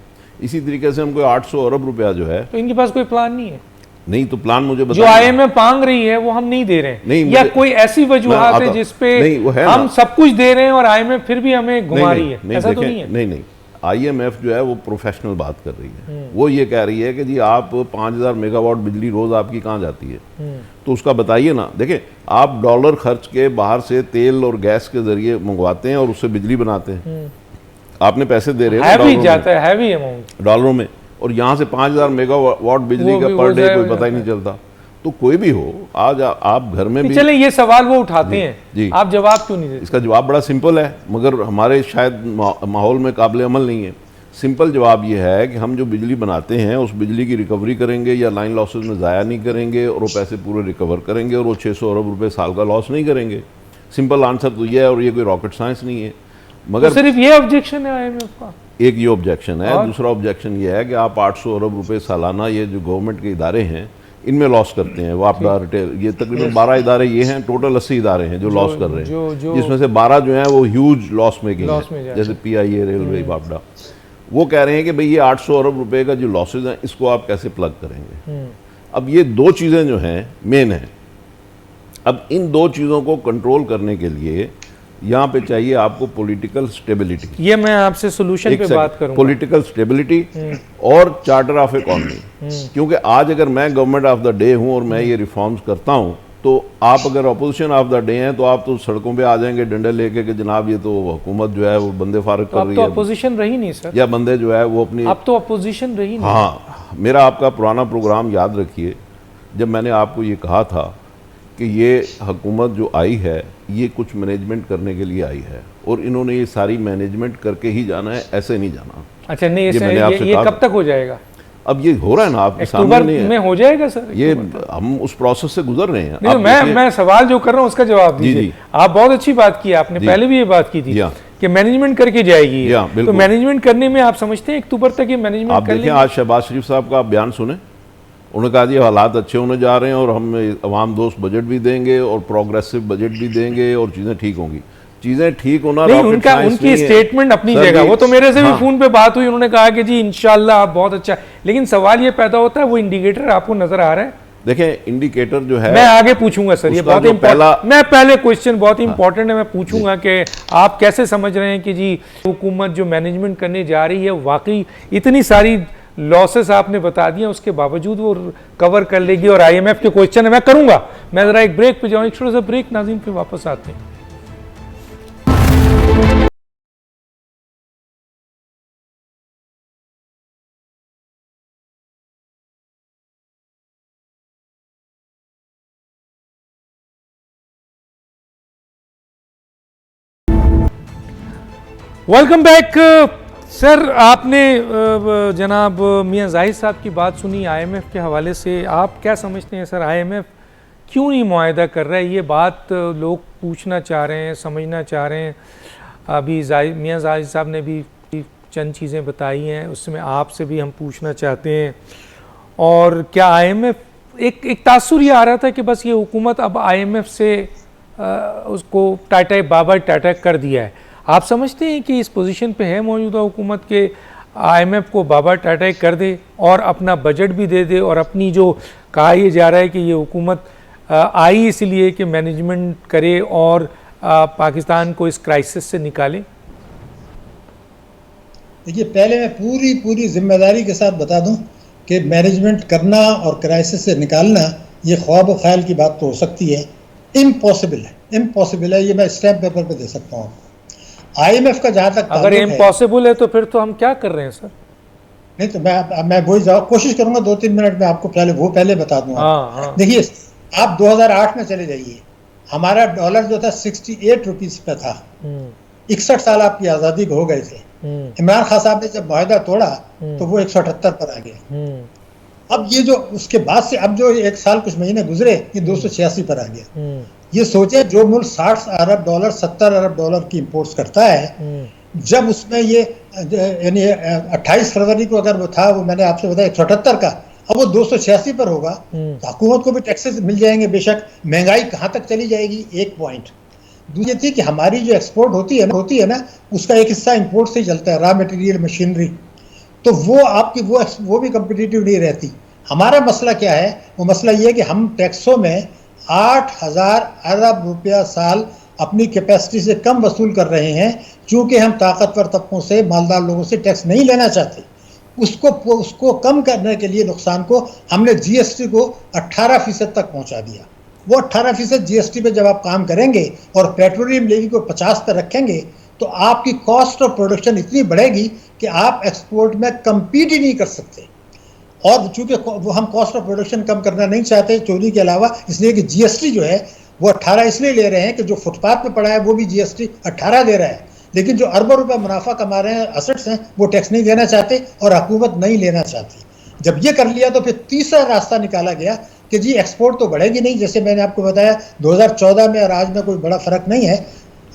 इसी तरीके से हमको 800 अरब रुपया जो है,
तो इनके पास कोई प्लान नहीं है?
नहीं तो प्लान मुझे
जो IMF मांग रही है वो हम नहीं दे रहे हैं,
नहीं,
या कोई ऐसी वजूहात है जिसपे हम सब कुछ दे रहे हैं और IMF फिर भी हमें घुमा रही है? ऐसा तो नहीं है?
नहीं, IMF जो है वो प्रोफेशनल बात कर रही है। वो ये कह रही है कि जी आप 5000 मेगावाट बिजली रोज आपकी कहाँ जाती है, तो उसका बताइए ना। देखिए आप डॉलर खर्च के बाहर से तेल और गैस के जरिए मंगवाते हैं और उससे बिजली बनाते हैं, आपने पैसे दे रहे हैं,
जाता है हैवी अमाउंट
डॉलरों में, और यहाँ से 5000 मेगावाट बिजली का पर डे कोई पता ही नहीं चलता। तो कोई भी हो, आज आप घर में भी
चले ये सवाल वो उठाते हैं
जी,
आप जवाब क्यों नहीं देते?
इसका जवाब बड़ा सिंपल है, मगर हमारे शायद माहौल में काबिल अमल नहीं है। सिंपल जवाब ये है कि हम जो बिजली बनाते हैं उस बिजली की रिकवरी करेंगे या लाइन लॉसेज में ज़ाया नहीं करेंगे, और वो पैसे पूरे रिकवर करेंगे, और वो 600 अरब रुपए साल का लॉस नहीं करेंगे। सिंपल आंसर तो ये है, और ये कोई रॉकेट साइंस नहीं है। मगर
तो सिर्फ ये ऑब्जेक्शन है IMF का?
एक ये ऑब्जेक्शन है, दूसरा ऑब्जेक्शन ये है कि आप 800 अरब रुपए सालाना ये जो गवर्नमेंट के इदारे हैं इनमें लॉस करते हैं। वो आपका रिटेल, ये तकरीबन 12 इदारे ये हैं, टोटल 80 इदारे हैं जो लॉस कर रहे हैं, जिसमें से 12 जो हैं वो ह्यूज लॉस मेकिंग है, जैसे PIA, रेलवे, वापडा। वो कह रहे हैं कि भाई ये 800 अरब रुपए का जो लॉसेज हैं इसको आप कैसे प्लग करेंगे। अब ये दो चीज़ें जो हैं मेन हैं। अब इन दो चीज़ों को कंट्रोल करने के लिए यहाँ पे चाहिए आपको पॉलिटिकल स्टेबिलिटी।
ये मैं आपसे सोल्यूशन पे बात करूंगा।
पॉलिटिकल स्टेबिलिटी और चार्टर ऑफ इकोनॉमी। क्योंकि आज अगर मैं गवर्नमेंट ऑफ द डे हूँ और मैं ये रिफॉर्म्स करता हूँ, तो आप अगर अपोजिशन ऑफ द डे हैं तो आप तो सड़कों पे आ जाएंगे डंडे लेके कि जनाब ये तो हुकूमत जो है वो बंदे फारग कर रही है।
अब तो अपोजिशन रही नहीं सर,
या बंदे जो है वो अपनी,
अब तो अपोजिशन रही नहीं।
हाँ, मेरा आपका पुराना प्रोग्राम याद रखिए, जब मैंने आपको ये कहा था कि ये हुकूमत जो आई है ये कुछ मैनेजमेंट करने के लिए आई है, और इन्होंने ये सारी मैनेजमेंट करके ही जाना है, ऐसे नहीं जाना।
अच्छा नहीं, ये कब तक हो जाएगा?
अब ये हो रहा है ना आपके सामने, नहीं है
में हो जाएगा सर,
ये हम उस प्रोसेस से गुजर रहे हैं।
नहीं, मैं सवाल जो कर रहा हूँ उसका जवाब दीजिए। आप बहुत अच्छी बात की, आपने पहले भी ये बात की थी कि मैनेजमेंट करके जाएगी, तो मैनेजमेंट करने में आप समझते हैं अक्टूबर तक ये मैनेजमेंट
आप देखें, आज शहबाज शरीफ साहब का आप बयान सुने, उन्होंने कहा जी हालात अच्छे होने जा रहे हैं और हम अवाम दोस्त बजट भी देंगे और प्रोग्रेसिव बजट भी देंगे और चीज़ें ठीक होंगी। चीज़ें ठीक होना
नहीं, उनकी स्टेटमेंट अपनी जगह, वो तो मेरे से भी फोन पे बात हुई, उन्होंने कहा कि जी इंशाल्लाह आप बहुत अच्छा, लेकिन सवाल ये पैदा होता है वो इंडिकेटर आपको नजर आ रहा है?
देखें इंडिकेटर जो है,
मैं आगे पूछूंगा सर, ये बहुत इंपॉर्टेंट, मैं पहले क्वेश्चन बहुत इंपॉर्टेंट है, मैं पूछूंगा कि आप कैसे समझ रहे हैं कि जी हुकूमत जो मैनेजमेंट करने जा रही है वाकई इतनी सारी लॉसेस आपने बता दिया उसके बावजूद वो कवर कर लेगी? और IMF के क्वेश्चन है मैं करूंगा, मैं जरा एक ब्रेक पे जाऊं, एक छोटा सा ब्रेक, नाज़रीन फिर वापस आते हैं। Welcome back sir. आपने जनाब मियां जाहिद साहब की बात सुनी IMF के हवाले से, आप क्या समझते हैं सर IMF क्यों नहीं मुआहदा कर रहा है? ये बात लोग पूछना चाह रहे हैं, समझना चाह रहे हैं। अभी मियां जाहिद साहब ने भी चंद चीज़ें बताई हैं, उसमें आपसे भी हम पूछना चाहते हैं। और क्या IMF एक तासुर ये आ रहा था कि बस ये हुकूमत अब IMF से उसको टाटा बाबा टाटा कर दिया है। आप समझते हैं कि इस पोजीशन पे है मौजूदा हुकूमत के IMF को बाबा टाटा कर दे और अपना बजट भी दे दे, और अपनी जो कहा यह जा रहा है कि ये हुकूमत आई इसलिए कि मैनेजमेंट करे और पाकिस्तान को इस क्राइसिस से निकाले?
देखिए, पहले मैं पूरी जिम्मेदारी के साथ बता दूं कि मैनेजमेंट करना और क्राइसिस से निकालना ये ख्वाब व ख्याल की बात तो हो सकती है, इम्पॉसिबल है, ये मैं स्टैम्प पेपर पे दे सकता हूँ आपको। IMF का जहाँ तक
अगर
ताल्लुक है,
इम्पॉसिबल है तो फिर तो हम क्या कर रहे हैं सर?
नहीं तो मैं वही कोशिश करूंगा 2-3 मिनट में आपको पहले बता दूंगा।
हाँ हाँ।
देखिए, आप 2008 में चले जाइए, हमारा डॉलर जो था 68 रुपीज पे था। 61 साल आपकी आज़ादी को हो गए थे। इमरान खान साहब ने जब माहिदा तोड़ा तो वो 178 पर आ गया। अब ये जो उसके बाद से अब जो 1 साल कुछ महीने गुजरे, ये 286 पर आ गया। ये सोचे, जो मुल्क 60 अरब डॉलर 70 अरब डॉलर की इंपोर्ट्स करता है, जब उसमें ये यानी 28 फरवरी को अगर वो था, वो मैंने आपसे बताया 178 का, अब वो 286 पर होगा, तो हुकूमत को भी टैक्सेस मिल जाएंगे। बेशक महंगाई कहाँ तक चली जाएगी, एक पॉइंट। दूसरी थी कि हमारी जो एक्सपोर्ट होती है ना, उसका एक हिस्सा इंपोर्ट से ही चलता है, रॉ मटेरियल, मशीनरी, तो वो आपकी वो भी कम्पिटिटिव नहीं रहती। हमारा मसला क्या है? वो मसला ये है कि हम टैक्सों में 8,000 अरब रुपया साल अपनी कैपेसिटी से कम वसूल कर रहे हैं, चूंकि हम ताकतवर तबकों से, मालदार लोगों से टैक्स नहीं लेना चाहते। उसको कम करने के लिए नुकसान को हमने GST को 18% तक पहुंचा दिया। वो 18% GST पे जब आप काम करेंगे और पेट्रोलियम लेवी को 50 पर रखेंगे, तो आपकी कॉस्ट ऑफ प्रोडक्शन इतनी बढ़ेगी कि आप एक्सपोर्ट में कम्पीट ही नहीं कर सकते। और चूंकि वो हम कॉस्ट ऑफ प्रोडक्शन कम करना नहीं चाहते चोरी के अलावा, इसलिए कि GST जो है वो 18 इसलिए ले रहे हैं कि जो फुटपाथ पे पड़ा है वो भी GST 18 दे रहा है, लेकिन जो अरबों रुपए मुनाफा कमा रहे हैं, असेट्स हैं, वो टैक्स नहीं देना चाहते और हुकूमत नहीं लेना चाहती। जब ये कर लिया तो फिर तीसरा रास्ता निकाला गया कि जी एक्सपोर्ट तो बढ़ेगी नहीं। जैसे मैंने आपको बताया 2014 में और आज में कोई बड़ा फर्क नहीं है,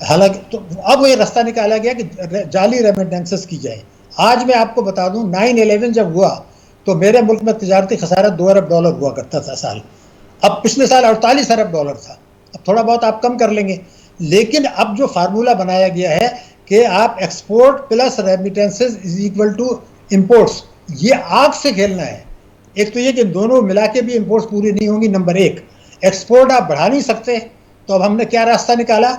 हालांकि तो अब ये रास्ता निकाला गया कि जाली रेमिटेंसेस की जाए। आज मैं आपको बता दूं, 9/11 जब हुआ तो मेरे मुल्क में तिजारती खसारा 2 अरब डॉलर हुआ करता था साल। अब पिछले साल 48 अरब डॉलर था। अब थोड़ा बहुत आप कम कर लेंगे, लेकिन अब जो फार्मूला बनाया गया है कि आप export plus remittances is equal to imports, ये आग से खेलना है। एक तो ये कि दोनों मिला के भी इंपोर्ट्स पूरी नहीं होंगी, नंबर एक। एक्सपोर्ट आप बढ़ा नहीं सकते, तो अब हमने क्या रास्ता निकाला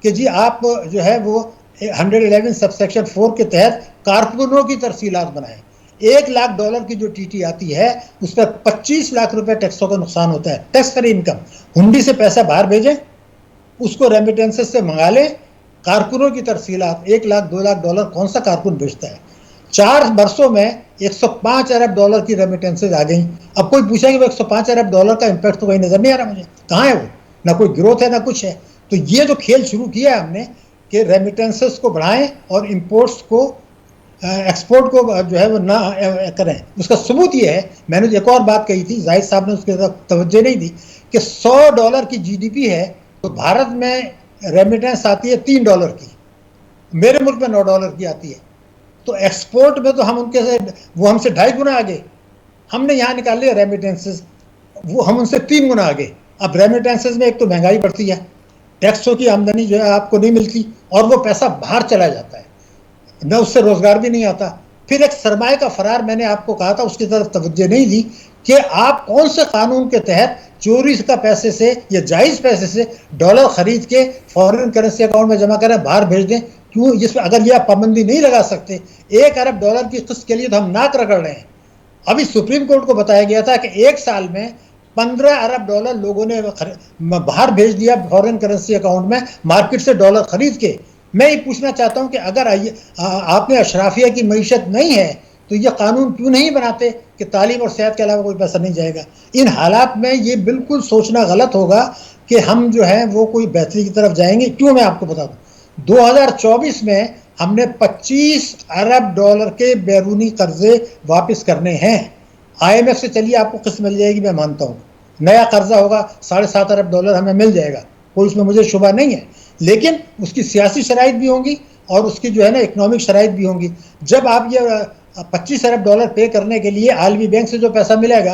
कि जी आप जो है वो 111 सबसेक्शन 4 के तहत कारकुनों की तरसीलात बनाएं। 1 लाख डॉलर की जो TT आती है, उस पर 25 लाख रुपए टैक्सों का नुकसान होता है, टैक्स फ्री इनकम। हुंडी से पैसा बाहर भेजें, उसको रेमिटेंसेस से मंगा लें, कारकुनों की तरसीलात। 1 लाख 2 लाख डॉलर कौन सा कारकुन भेजता है? 4 वर्षों में 105 अरब डॉलर की रेमिटेंसेज आ गई। अब कोई पूछा कि वो 105 अरब डॉलर का इम्पैक्ट तो कहीं नजर नहीं आ रहा मुझे, कहाँ है वो? ना कोई ग्रोथ है ना कुछ है। तो ये जो खेल शुरू किया है हमने कि रेमिटेंसेस को बढ़ाएं और इंपोर्ट्स को, एक्सपोर्ट को जो है वो ना करें, उसका सबूत ये है। मैंने एक और बात कही थी, जाहिद साहब ने उसकी तरफ तवज्जो नहीं दी, कि 100 डॉलर की GDP है तो भारत में रेमिटेंस आती है 3 डॉलर की, मेरे मुल्क में 9 डॉलर की आती है। तो एक्सपोर्ट में तो हम उनके से, वो हमसे 2.5 गुना आगे। हमने यहाँ निकाल लिया रेमिटेंसेस, वो हम उनसे 3 गुना आगे। अब रेमिटेंसेस में एक तो महंगाई बढ़ती है, टैक्सों की आमदनी जो है आपको नहीं मिलती, और वो पैसा बाहर चला जाता है, न उससे रोजगार भी नहीं आता। फिर एक सरमाए का फरार मैंने आपको कहा था, उसकी तरफ तवज्जो नहीं दी कि आप कौन से कानून के तहत चोरी का पैसे से या जायज़ पैसे से डॉलर खरीद के फॉरेन करेंसी अकाउंट में जमा करें, बाहर भेज दें। क्यों? जिसमें अगर ये आप पाबंदी नहीं लगा सकते, 1 अरब डॉलर की किस्त के लिए तो हम नाक रगड़ रहे हैं। अभी सुप्रीम कोर्ट को बताया गया था कि 1 साल में 15 अरब डॉलर लोगों ने बाहर भेज दिया फॉरेन करेंसी अकाउंट में, मार्केट से डॉलर खरीद के। मैं ये पूछना चाहता हूं कि अगर आपने अशराफिया की मईशत नहीं है तो ये कानून क्यों नहीं बनाते कि तालीम और सेहत के अलावा कोई पैसा नहीं जाएगा? इन हालात में ये बिल्कुल सोचना गलत होगा कि हम जो है वो कोई बेहतरी की तरफ जाएंगे। क्यों? मैं आपको बता दूं, 2024 में हमने 25 अरब डॉलर के बैरूनी कर्जे वापस करने हैं। IMF से चलिए आपको किस्त मिल जाएगी, मैं मानता हूँ। नया कर्जा होगा 7.5 अरब डॉलर हमें मिल जाएगा, कोई उसमें मुझे शुबा नहीं है, लेकिन उसकी सियासी शराइत भी होंगी और उसकी जो है ना इकोनॉमिक शराइत भी होंगी। जब आप ये 25 अरब डॉलर पे करने के लिए आलमी बैंक से जो पैसा मिलेगा,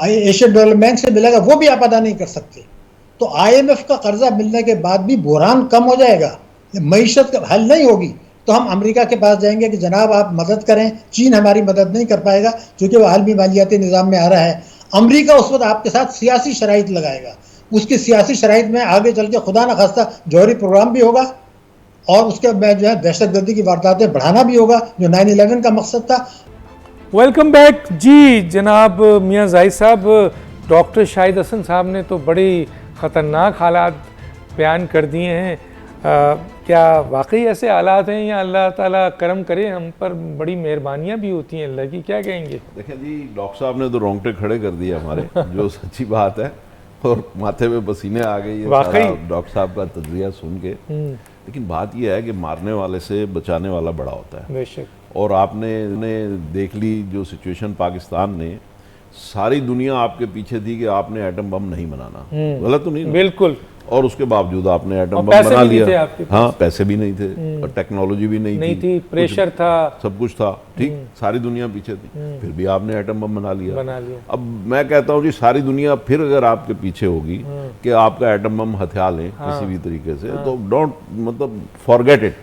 एशियन डेवलपमेंट बैंक से मिलेगा, वो भी आप अदा नहीं कर सकते। तो IMF का कर्जा मिलने के बाद भी बुहरान कम हो जाएगा, मईशत हल नहीं होगी। तो हम अमेरिका के पास जाएंगे कि जनाब आप मदद करें। चीन हमारी मदद नहीं कर पाएगा क्योंकि वो आलमी मालियाती निज़ाम में आ रहा है। अमेरिका उस वक्त आपके साथ सियासी शराइत लगाएगा, उसकी सियासी शराइत में आगे चल के खुदा न खास्ता जौहरी प्रोग्राम भी होगा और उसके में जो है दहशतगर्दी की वारदातें बढ़ाना भी होगा, जो 9/11 का मकसद था।
वेलकम बैक जी जनाब मियां जाहिद साहब। डॉक्टर शाहिद हसन साहब ने तो बड़ी ख़तरनाक हालात बयान कर दिए हैं। क्या वाकई ऐसे हालात हैं या अल्लाह ताला करम करे, हम पर बड़ी मेहरबानियां भी होती हैं अल्लाह की, क्या कहेंगे?
देखें जी, डॉक्टर साहब ने तो रोंगटे खड़े कर दिए हमारे जो सच्ची बात है, और माथे पे पसीने आ गए ये सारा डॉक्टर साहब का तजरिया सुन के। लेकिन बात यह है कि मारने वाले से बचाने वाला बड़ा होता है।
बेशक।
और आपने देख ली जो सिचुएशन पाकिस्तान ने, सारी दुनिया आपके पीछे थी कि आपने एटम बम नहीं बनाना, गलत तो नहीं?
बिल्कुल।
और उसके बावजूद आपने एटम बम बना लिया। हाँ, पैसे भी नहीं थे और टेक्नोलॉजी भी नहीं थी,
प्रेशर था,
सब कुछ था, ठीक, सारी दुनिया पीछे थी, फिर भी आपने एटम बम बना लिया। अब मैं कहता हूँ जी, सारी दुनिया फिर अगर आपके पीछे होगी कि आपका एटम बम हथियार लें किसी भी तरीके से, तो डोंट, मतलब फॉरगेट इट।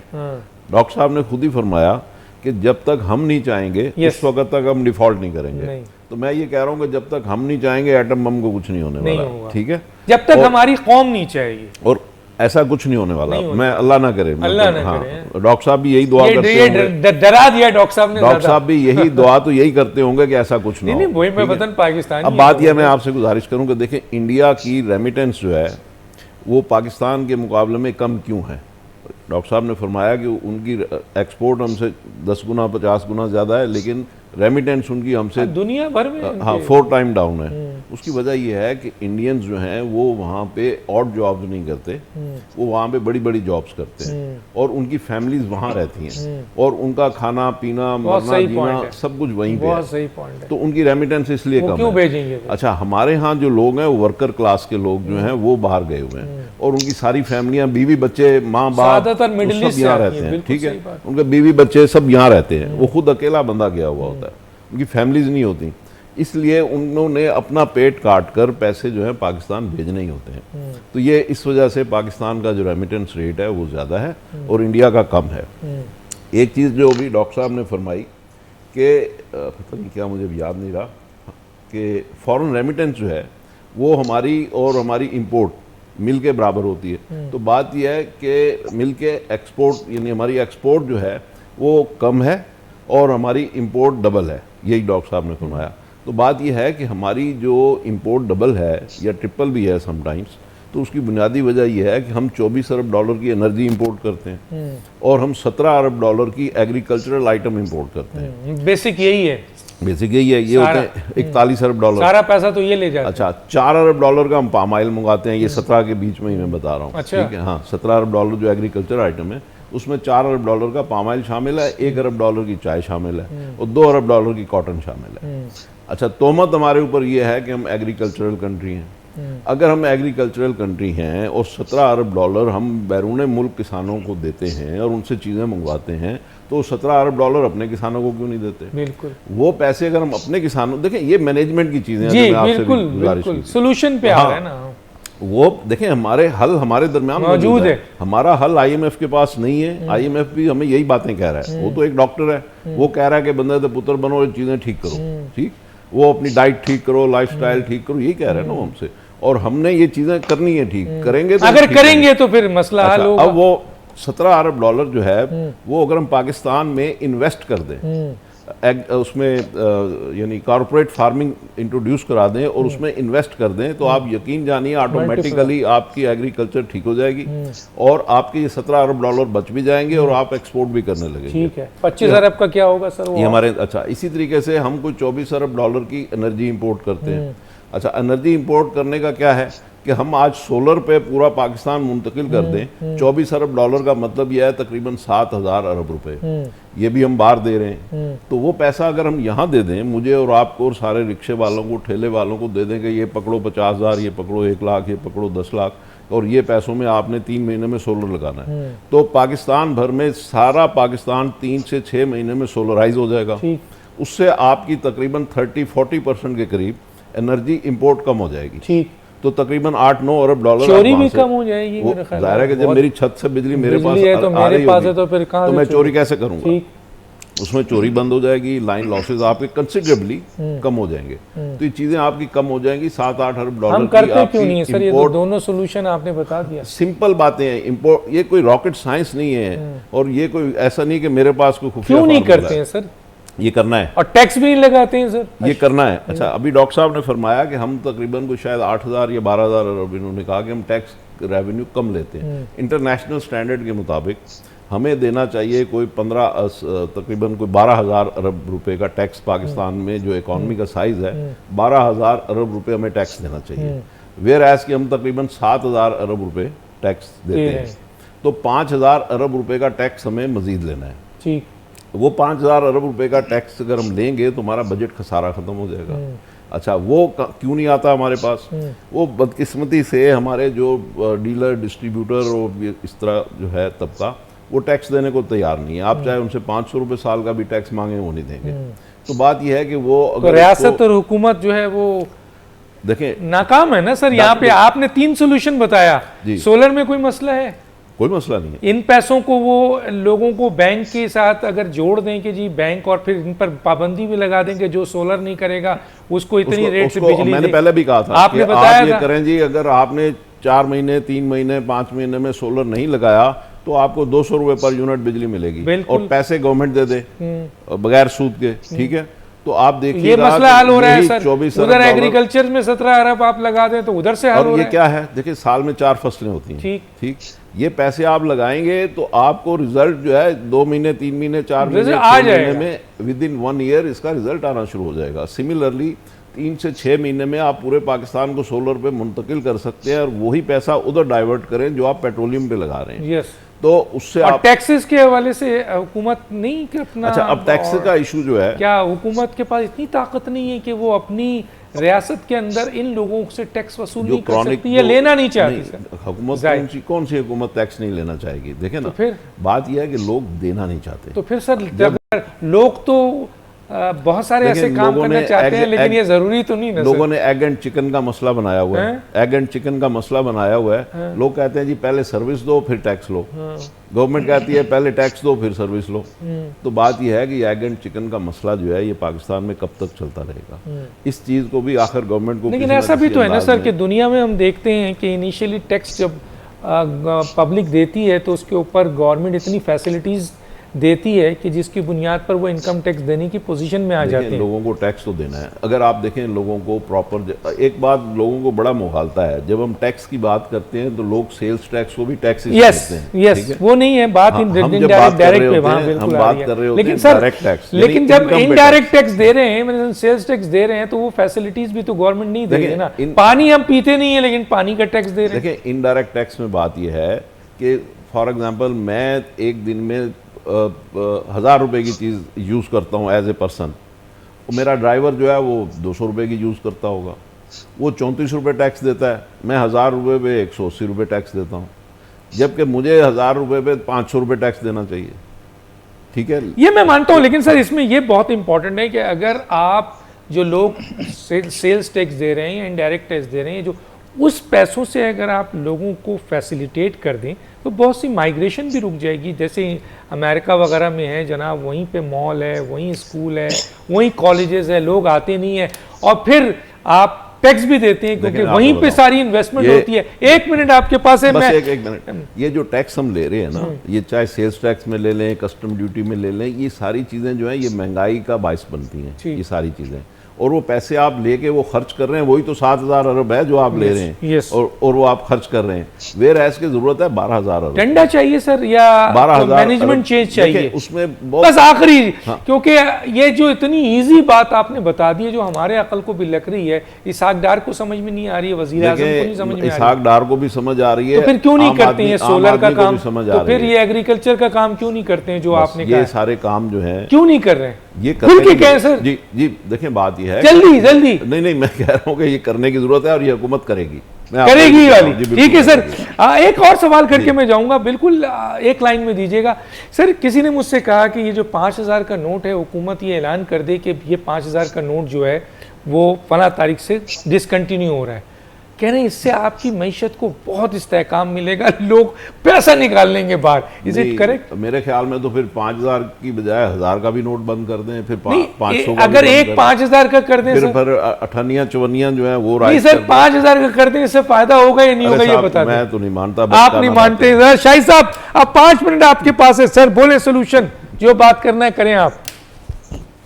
डॉक्टर साहब ने खुद ही फरमाया कि जब तक हम नहीं चाहेंगे उस वक्त तक हम डिफॉल्ट नहीं करेंगे। तो मैं ये कह रहा हूँ कि जब तक हम नहीं चाहेंगे एटम बम को कुछ नहीं होने वाला, ठीक है,
जब तक हमारी कौम नहीं चाहेगी,
और ऐसा कुछ नहीं होने वाला। मैं अल्लाह ना करे, डॉक्टर साहब भी यही दुआ करते होंगे,
डरा दिया डॉक्टर साहब ने।
डॉक्टर साहब भी यही दुआ तो यही करते होंगे कि ऐसा कुछ ना हो।
पाकिस्तान,
अब बात यह, मैं आपसे गुजारिश करूँ कि देखें, इंडिया की रेमिटेंस जो है वो पाकिस्तान के मुकाबले में कम क्यों है? डॉक्टर साहब ने फरमाया कि उनकी एक्सपोर्ट हमसे 10 गुना 50 गुना ज़्यादा है, लेकिन रेमिटेंस उनकी हमसे
दुनिया भर में
4 टाइम डाउन है। उसकी वजह यह है कि इंडियंस जो हैं वो वहाँ पे ऑड जॉब्स नहीं करते, वो वहाँ पे बड़ी बड़ी जॉब्स करते हैं और उनकी फैमिलीज वहाँ रहती हैं और उनका खाना पीना मरना जीना सब कुछ वहीं पे है। तो उनकी रेमिटेंस इसलिए कम है। अच्छा, हमारे यहाँ जो लोग हैं वो वर्कर क्लास के लोग जो हैं वो बाहर गए हुए हैं और उनकी सारी फैमिलियाँ, बीवी बच्चे, माँ बाप सब यहाँ रहते हैं, ठीक है, उनके बीवी बच्चे सब यहाँ रहते हैं, वो खुद अकेला बंदा गया हुआ होता है, उनकी फैमिलीज नहीं होती, इसलिए उन्होंने अपना पेट काट कर पैसे जो है पाकिस्तान भेजने ही होते हैं। तो ये इस वजह से पाकिस्तान का जो रेमिटेंस रेट है वो ज़्यादा है और इंडिया का कम है। एक चीज़ जो अभी डॉक्टर साहब ने फरमाई कि पता नहीं क्या, मुझे याद नहीं रहा, कि फॉरेन रेमिटेंस जो है वो हमारी और हमारी इंपोर्ट मिल के बराबर होती है। तो बात यह है कि मिल के एक्सपोर्ट, यानी हमारी एक्सपोर्ट जो है वो कम है और हमारी इंपोर्ट डबल है, यही डॉक्टर साहब ने फरमाया। तो बात यह है कि हमारी जो इंपोर्ट डबल है या ट्रिपल भी है समटाइम्स, तो उसकी बुनियादी वजह यह है कि हम 24 अरब डॉलर की एनर्जी इंपोर्ट करते हैं और हम 17 अरब डॉलर की एग्रीकल्चरल आइटम इंपोर्ट करते हैं।
बेसिक यही है,
बेसिक यही है। ये होते हैं 41 अरब डॉलर,
सारा पैसा तो ये ले जाते हैं।
अच्छा, 4 अरब डॉलर का हम पाम ऑयल मंगाते हैं, ये 17 के बीच में ही मैं बता रहा हूँ,
अच्छा।
ठीक है, हाँ, 17 अरब डॉलर जो एग्रीकल्चर आइटम है उसमें 4 अरब डॉलर का पाम ऑयल शामिल है, 1 अरब डॉलर की चाय शामिल है और 2 अरब डॉलर की कॉटन शामिल है। अच्छा, तोहमत हमारे ऊपर ये है कि हम एग्रीकल्चरल कंट्री हैं। अगर हम एग्रीकल्चरल कंट्री हैं और 17 अरब डॉलर हम बैरून मुल्क किसानों को देते हैं और उनसे चीज़ें मंगवाते हैं, तो 17 अरब डॉलर अपने किसानों को क्यों नहीं देते? बिल्कुल, वो पैसे अगर हम अपने किसानों, देखें ये मैनेजमेंट की चीज़ें हैं,
सोल्यूशन पे आ रहा है ना
वो। देखें, हमारे हल हमारे दरमियान मौजूद है, हमारा हल IMF के पास नहीं है। IMF भी हमें यही बातें कह रहा है, वो तो एक डॉक्टर है, वो कह रहा है कि बंदे तो पुत्र बनो, चीज़ें ठीक करो, ठीक, वो अपनी डाइट ठीक करो, लाइफस्टाइल ठीक करो, यही कह रहे हैं ना हमसे, और हमने ये चीज़ें करनी है, ठीक करेंगे तो, अगर करेंगे तो फिर मसला हल होगा। अब वो 17 अरब डॉलर जो है वो अगर हम पाकिस्तान में इन्वेस्ट कर दें, उसमें यानी कॉर्पोरेट फार्मिंग इंट्रोड्यूस करा दें और उसमें इन्वेस्ट कर दें, तो आप यकीन जानिए ऑटोमेटिकली आपकी एग्रीकल्चर ठीक हो जाएगी और आपके ये 17 अरब डॉलर बच भी जाएंगे और आप एक्सपोर्ट भी करने लगेंगे। ठीक है, 25 अरब का क्या होगा सर? ये हमारे, अच्छा, इसी तरीके से हम कोई 24 अरब डॉलर की एनर्जी इंपोर्ट करते हैं। अच्छा, एनर्जी इंपोर्ट करने का क्या है कि हम आज सोलर पे पूरा पाकिस्तान मुंतकिल कर दें, 24 अरब डॉलर का मतलब यह है तकरीबन 7,000 अरब रुपए, ये भी हम बाहर दे रहे हैं। तो वो पैसा अगर हम यहाँ दे दें, मुझे और आपको और सारे रिक्शे वालों को, ठेले वालों को दे दें कि ये पकड़ो 50,000, ये पकड़ो 1 लाख, ये पकड़ो 10 लाख, और ये पैसों में आपने 3 महीने में सोलर लगाना है, तो पाकिस्तान भर में सारा पाकिस्तान 3 से 6 महीने में सोलराइज हो जाएगा। उससे आपकी तकरीबन 30-40% के करीब एनर्जी इंपोर्ट कम हो जाएगी। ठीक, तो तकरीबन 8-9 अरब डॉलर चोरी भी कम हो जाएगी। जाहिर है कि जब मेरी छत से बिजली मेरे पास आ रही होगी तो फिर कहाँ, तो मैं चोरी कैसे करूंगा? उसमें चोरी बंद हो जाएगी, लाइन लॉसेज आपके कंसिडरेबली कम हो जाएंगे। तो ये चीजें आपकी कम हो जाएंगी। 7-8 अरब डॉलर हम करते क्यों नहीं है सर? ये तो दोनों सोल्यूशन आपने बता दिया, सिंपल बातें हैं। इंपोर्ट ये कोई रॉकेट साइंस नहीं है और ये कोई ऐसा नहीं कि मेरे पास कोई खुफिया, क्यों नहीं करते हैं सर? ये करना है,
और टैक्स भी नहीं लगाते हैं सर।
ये करना है। अच्छा, अभी डॉक्टर साहब ने फरमाया कि हम तकरीबन को शायद 8,000 या 12,000 अरब, इन्होंने कहा कि हम टैक्स रेवेन्यू कम लेते हैं। इंटरनेशनल स्टैंडर्ड के मुताबिक हमें देना चाहिए कोई तकरीबन कोई 12,000 अरब रुपए का टैक्स। पाकिस्तान में जो इकॉनमी का साइज़ है 12,000 अरब रुपए हमें टैक्स देना चाहिए, वेयर एज कि हम तकरीबन 7,000 अरब रुपए टैक्स देते हैं। तो 5,000 अरब रुपए का टैक्स हमें मजीद लेना है।
ठीक,
वो 5,000 अरब रुपए का टैक्स अगर हम लेंगे तो हमारा बजट खसारा ख़त्म हो जाएगा। अच्छा, वो क्यों नहीं आता हमारे पास? वो बदकिस्मती से हमारे जो डीलर, डिस्ट्रीब्यूटर और इस तरह जो है तबका, वो टैक्स देने को तैयार नहीं है। आप चाहे उनसे 500 रुपये साल का भी टैक्स मांगे, वो नहीं देंगे। तो बात यह है कि वो
तो रियासत और हुकूमत जो है वो
देखें
नाकाम है ना सर। यहाँ पे आपने 3 सोल्यूशन बताया। सोलर में कोई मसला है?
कोई मसला नहीं है।
इन पैसों को वो लोगों को बैंक के साथ अगर जोड़ दें कि जी बैंक, और फिर इन पर पाबंदी भी लगा दें कि जो सोलर नहीं करेगा उसको इतनी रेट से बिजली
मैंने पहले भी कहा था
आपने
कि
बताया
आप ये करें जी, अगर आपने 4 महीने, 3 महीने, 5 महीने में सोलर नहीं लगाया तो आपको 200 रुपए पर यूनिट बिजली मिलेगी, और पैसे गवर्नमेंट दे दे बगैर सूद के। ठीक है, तो आप देखिए
ये मसला हल हो रहा है सर।
24
उधर एग्रीकल्चर में 17 अरब आप लगा दें तो उधर से हल हो रहा है।
ये क्या है, देखिए साल में 4 फसलें होती हैं। ठीक, ये पैसे आप लगाएंगे तो आपको रिजल्ट जो है 2 महीने, 3 महीने, 4 महीने, 6 महीने में, विद इन 1 ईयर इसका रिजल्ट आना शुरू हो जाएगा। सिमिलरली 3 से 6 महीने में आप पूरे पाकिस्तान को सोलर पे मुंतकिल कर सकते हैं, और वही पैसा उधर डाइवर्ट करें जो आप पेट्रोलियम पे लगा रहे हैं।
यस,
तो उससे आप
टैक्सेस के हवाले से हुकूमत नहीं कि अपना,
अच्छा, अब टैक्स का इशू जो है,
क्या हुकूमत के पास इतनी ताकत नहीं है कि वो अपनी रियासत के अंदर इन लोगों से टैक्स वसूल नहीं कर सकती या लेना नहीं चाहती?
हुकूमत कौन सी हुकूमत टैक्स नहीं लेना चाहेगी? देखें ना,
तो फिर
बात यह है कि लोग देना नहीं चाहते।
तो फिर सर अगर लोग तो बहुत सारे ऐसे काम करना चाहते हैं, लेकिन ये जरूरी तो नहीं ना।
लोगों ने एग एंड चिकन का मसला बनाया हुआ है, एग एंड चिकन का मसला बनाया हुआ है। लोग कहते हैं जी पहले सर्विस दो फिर टैक्स लो, गवर्नमेंट कहती है पहले टैक्स दो फिर सर्विस लो। तो बात यह है कि एग एंड चिकन का मसला जो है ये पाकिस्तान में कब तक चलता रहेगा? इस चीज को भी आखिर गवर्नमेंट को,
लेकिन ऐसा भी तो है ना सर कि दुनिया में हम देखते हैं कि इनिशियली टैक्स जब पब्लिक देती है तो उसके ऊपर गवर्नमेंट इतनी फैसिलिटीज देती है कि जिसकी बुनियाद पर वो इनकम टैक्स देने की पोजीशन में आ जाते हैं।
लोगों को टैक्स तो देना है। अगर आप देखें लोगों को प्रॉपर, एक बात लोगों को बड़ा मुखालता है, जब हम टैक्स की बात करते हैं तो लोग सेल्स टैक्स को भी टैक्स करते हैं।
यस, वो नहीं है बात इनडायरेक्ट डायरेक्ट पे, वहां बिल्कुल आ रही है। लेकिन सर डायरेक्ट टैक्स, लेकिन जब इनडायरेक्ट टैक्स दे रहे हैं, मतलब सेल्स टैक्स दे रहे हैं, तो वो फैसिलिटीज भी तो गवर्नमेंट नहीं दे रही है ना। पानी हम पीते नहीं है लेकिन पानी का टैक्स दे रहे हैं।
देखिए इनडायरेक्ट टैक्स में बात यह है कि फॉर एग्जांपल मैं एक दिन में 1,000 रुपए की चीज़ यूज़ करता हूँ एज ए पर्सन, मेरा ड्राइवर जो है वो 200 रुपए की यूज़ करता होगा, वो 34 रुपये टैक्स देता है, मैं 1,000 रुपये पे 180 रुपये टैक्स देता हूँ, जबकि मुझे 1,000 रुपये पे 500 रुपये टैक्स देना चाहिए। ठीक है,
ये मैं मानता हूँ, लेकिन सर इसमें ये बहुत इंपॉर्टेंट है कि अगर आप जो लोग सेल्स टैक्स दे रहे हैं, इनडायरेक्ट टैक्स दे रहे हैं, जो उस पैसों से अगर आप लोगों को फैसिलिटेट कर दें तो बहुत सी माइग्रेशन भी रुक जाएगी। जैसे अमेरिका वगैरह में है जनाब, वहीं पे मॉल है, वहीं स्कूल है, वहीं कॉलेजेस है, लोग आते नहीं है, और फिर आप टैक्स भी देते हैं क्योंकि वहीं पे सारी इन्वेस्टमेंट होती है। 1 मिनट आपके पास है,
बस एक मिनट, ये जो टैक्स हम ले रहे हैं ना, ये चाहे सेल्स टैक्स में ले लें, कस्टम ड्यूटी में ले लें, ये सारी चीज़ें जो है ये महंगाई का बायस बनती हैं, ये सारी चीज़ें। और वो पैसे आप लेके वो खर्च कर रहे हैं, वही तो 7,000 अरब है जो आप ले रहे हैं, और वो आप खर्च कर रहे हैं। वेयर एज की जरूरत है 12,000 अरब।
डंडा चाहिए सर या
12,000
मैनेजमेंट चेंज चाहिए
उसमें
बस आखिरी। क्योंकि ये जो इतनी इजी बात आपने बता दी है, जो हमारे अकल को भी लग रही है, इसहाक डार को समझ में नहीं आ रही है, वजीर आज़म को नहीं समझ में आ रही है,
इसहाक डार को भी समझ आ रही है,
तो फिर क्यों नहीं करते हैं सोलर का काम? तो फिर ये एग्रीकल्चर का काम क्यों नहीं करते हैं जो आपने कहा?
ये सारे काम जो है
क्यों नहीं कर रहे हैं?
ये
करते सर।
जी जी, देखें बात ये है,
जल्दी
नहीं मैं कह रहा हूँ कि ये करने की जरूरत है और ये हुकूमत करेगी
वाली। ठीक है सर, एक और सवाल करके मैं जाऊंगा, बिल्कुल एक लाइन में दीजिएगा सर। किसी ने मुझसे कहा कि ये जो 5,000 का नोट है, हुकूमत ये ऐलान कर दे कि ये 5,000 का नोट जो है वो फला तारीख से डिसकंटिन्यू हो रहा है। कह रहे हैं इससे आपकी मईशत को बहुत इस्तेहकाम मिलेगा, लोग पैसा निकाल लेंगे बाहर। Is it correct?
मेरे ख्याल में तो फिर 5,000 की बजाय 1,000 का भी नोट बंद कर दें, फिर 500 का
अगर एक 5,000 का कर दें,
फिर 58 जो है वो
नहीं सर 5,000 का कर दें, इससे फायदा होगा या नहीं होगा ये बता दें।
मैं तो नहीं मानता,
आप नहीं मानते सर। शाहिद साहब अब 5 मिनट आपके पास है सर, बोले सोल्यूशन, जो बात करना है करें आप।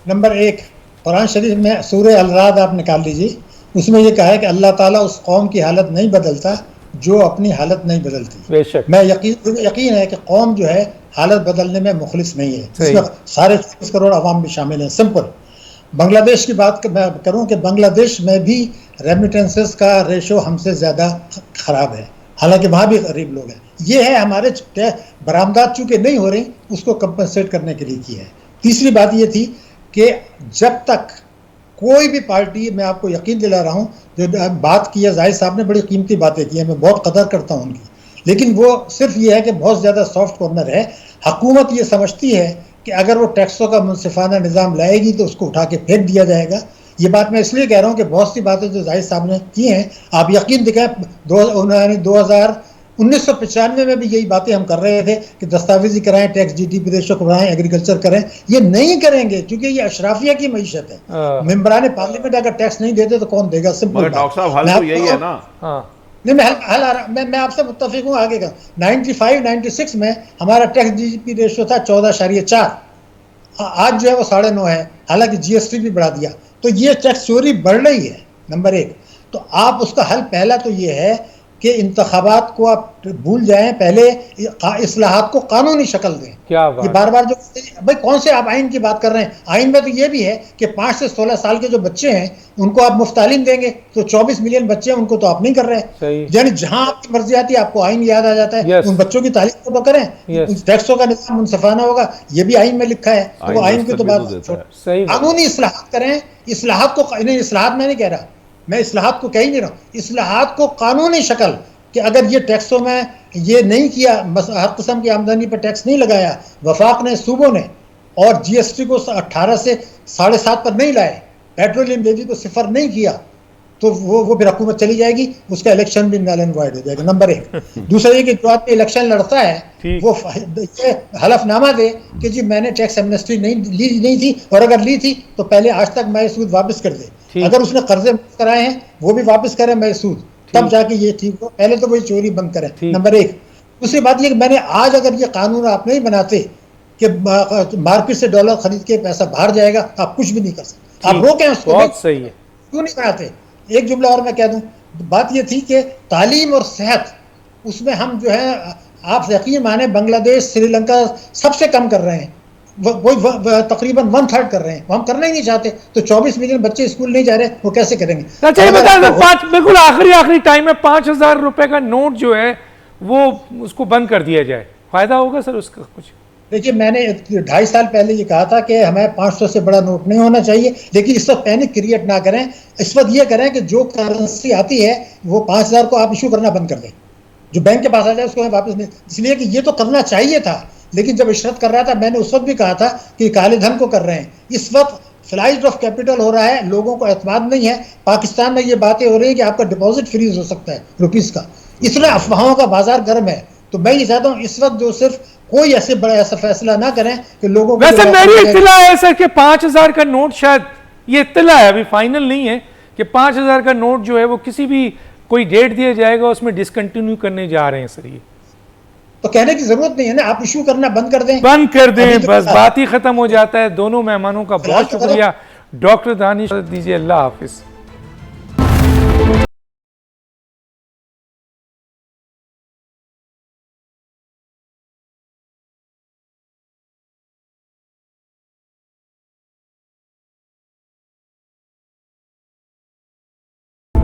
नंबर एक, कुरान शरीफ में सूरह अल-राद आप निकाल लीजिए, उसमें ये कहा है कि अल्लाह ताला उस कौम की हालत नहीं बदलता जो अपनी हालत नहीं बदलती।
बेशक।
मैं यकीन है कि कौम जो है हालत बदलने में मुखलिस नहीं है, इसमें सारे 24 करोड़ अवाम भी शामिल हैं। सिंपल। बांग्लादेश की बात मैं करूं कि बांग्लादेश में भी रेमिटेंसेस का रेशो हमसे ज़्यादा ख़राब है, हालांकि वहाँ भी गरीब लोग हैं। ये है हमारे बरामदात चूँकि नहीं हो रही, उसको कंपनसेट करने के लिए किया है। तीसरी बात ये थी कि जब तक कोई भी पार्टी, मैं आपको यकीन दिला रहा हूँ, जो बात की है जाहिद साहब ने बड़ी कीमती बातें की हैं, मैं बहुत कदर करता हूँ उनकी, लेकिन वो सिर्फ ये है कि बहुत ज़्यादा सॉफ्ट कॉर्नर है। हुकूमत ये समझती है कि अगर वो टैक्सों का मुनसिफाना निज़ाम लाएगी तो उसको उठा के फेंक दिया जाएगा। ये बात मैं इसलिए कह रहा हूँ कि बहुत सी बातें जो जाहिद साहब ने की हैं, आप यकीन दिखाएं, 1995 में भी यही बातें हम कर रहे थे कि दस्तावेजी कराएं, टैक्स जीडीपी रेशो कराएं, एग्रीकल्चर करें। ये नहीं करेंगे क्योंकि ये अशराफिया की मईशत है। मेंबरान पार्लियामेंट अगर टैक्स नहीं देते तो कौन देगा? सिंपल।
डॉक्टर साहब हल तो यही है ना।
नहीं, मैं आपसे मुत्तफिक हूँ। आगे का 95-96 में हमारा टैक्स जीडीपी रेशो था 14.4, आज जो है वो 9.5 है, हालांकि जीएसटी भी बढ़ा दिया। तो ये टैक्स चोरी बढ़ रही है, नंबर एक। तो आप उसका हल पहला तो ये है कि इंतखाबात को आप भूल जाएं, पहले इस्लाहात को कानूनी शक्ल दें।
क्या बात।
ये बार बार जो भाई कौन से आप आइन की बात कर रहे हैं? आइन में तो ये भी है कि 5 से 16 साल के जो बच्चे हैं उनको आप मुफ्त तालीम देंगे, तो 24 मिलियन बच्चे हैं, उनको तो आप नहीं कर रहे हैं। यानी जहां आपकी मर्जी आती है आपको आइन याद आ जाता है। उन बच्चों की तालीम को तो करें, टैक्सों का निज़ाम मुनसिफाना होगा, ये भी आइन में लिखा है। तो आइन की तो बात, कानूनी इस्लाहात करें। इस्लाहात को, इस्लाहात मैं नहीं कह रहा, मैं इस्लाहात को कह ही नहीं रहा हूँ, इस्लाहात को कानूनी शक्ल, कि अगर ये टैक्सों में ये नहीं किया, हर किस्म की आमदनी पर टैक्स नहीं लगाया वफाक ने, सूबों ने, और जीएसटी को 18 से 7.5 पर नहीं लाए, पेट्रोलियम लेवी को 0 नहीं किया, तो वो फिर हुकूमत चली जाएगी, उसका इलेक्शन भी नल एंड वॉइड हो जाएगा, नंबर एक। दूसरा ये कि जो आदमी इलेक्शन लड़ता है वो ये हलफनामा दे कि जी मैंने टैक्स एमनेस्टी नहीं थी, और अगर ली थी तो पहले आज तक मैं सूद वापस कर दे। अगर उसने कर्जे कराए हैं वो भी वापस करें मैं सूद, तब जाके ये ठीक हो। पहले तो वही चोरी बंद करें, नंबर एक। दूसरी बात ये कि मैंने आज अगर ये कानून आप नहीं बनाते कि मार्केट से डॉलर खरीद के पैसा बाहर जाएगा, आप कुछ भी नहीं कर सकते, आप रोकें उसको।
बहुत सही है,
क्यों नहीं बनाते? एक जुमला और मैं कह दूं, बात ये थी कि तालीम और सेहत, उसमें हम जो है, आप यकीन माने बांग्लादेश, श्रीलंका सबसे कम कर रहे हैं, वो तकरीबन 1/3 कर रहे हैं। वो हम करना ही नहीं चाहते, तो 24 मिलियन बच्चे स्कूल नहीं जा रहे, वो कैसे करेंगे?
बिल्कुल आखिरी टाइम में 5,000 रुपए का नोट जो है वो उसको बंद कर दिया जाए, फायदा होगा सर उसका कुछ?
देखिए, मैंने 2.5 साल पहले ये कहा था कि हमें 500 से बड़ा नोट नहीं होना चाहिए, लेकिन इस वक्त पैनिक क्रिएट ना करें। इस वक्त ये करें कि जो करेंसी आती है वो 5,000 को आप इशू करना बंद कर दें, जो बैंक के पास आ जाए उसको हमें वापस नहीं। इसलिए कि ये तो करना चाहिए था, लेकिन जब इशरत कर रहा था मैंने उस वक्त भी कहा था कि काले धन को कर रहे हैं। इस वक्त फ्लाइट ऑफ कैपिटल हो रहा है, लोगों को एतमाद नहीं है। पाकिस्तान में ये बातें हो रही है कि आपका डिपॉजिट फ्रीज हो सकता है रुपीस का, इतना अफवाहों का बाजार गर्म है। तो मैं ये चाहता हूँ इस वक्त जो सिर्फ कोई ऐसे बड़ा ऐसा फैसला ना करें कि लोगों को,
वैसे मेरी इत्तला है सर कि 5,000 का नोट, शायद ये इत्तला है, अभी फाइनल नहीं है, कि 5,000 का नोट जो है वो किसी भी कोई डेट दिया जाएगा उसमें डिसकंटिन्यू करने जा रहे हैं सर। ये
तो कहने की जरूरत नहीं है ना, आप इशू करना बंद कर दें,
बस बात ही खत्म हो जाता है। दोनों मेहमानों का बहुत शुक्रिया। डॉक्टर दानिश दीजिए, अल्लाह हाफिज।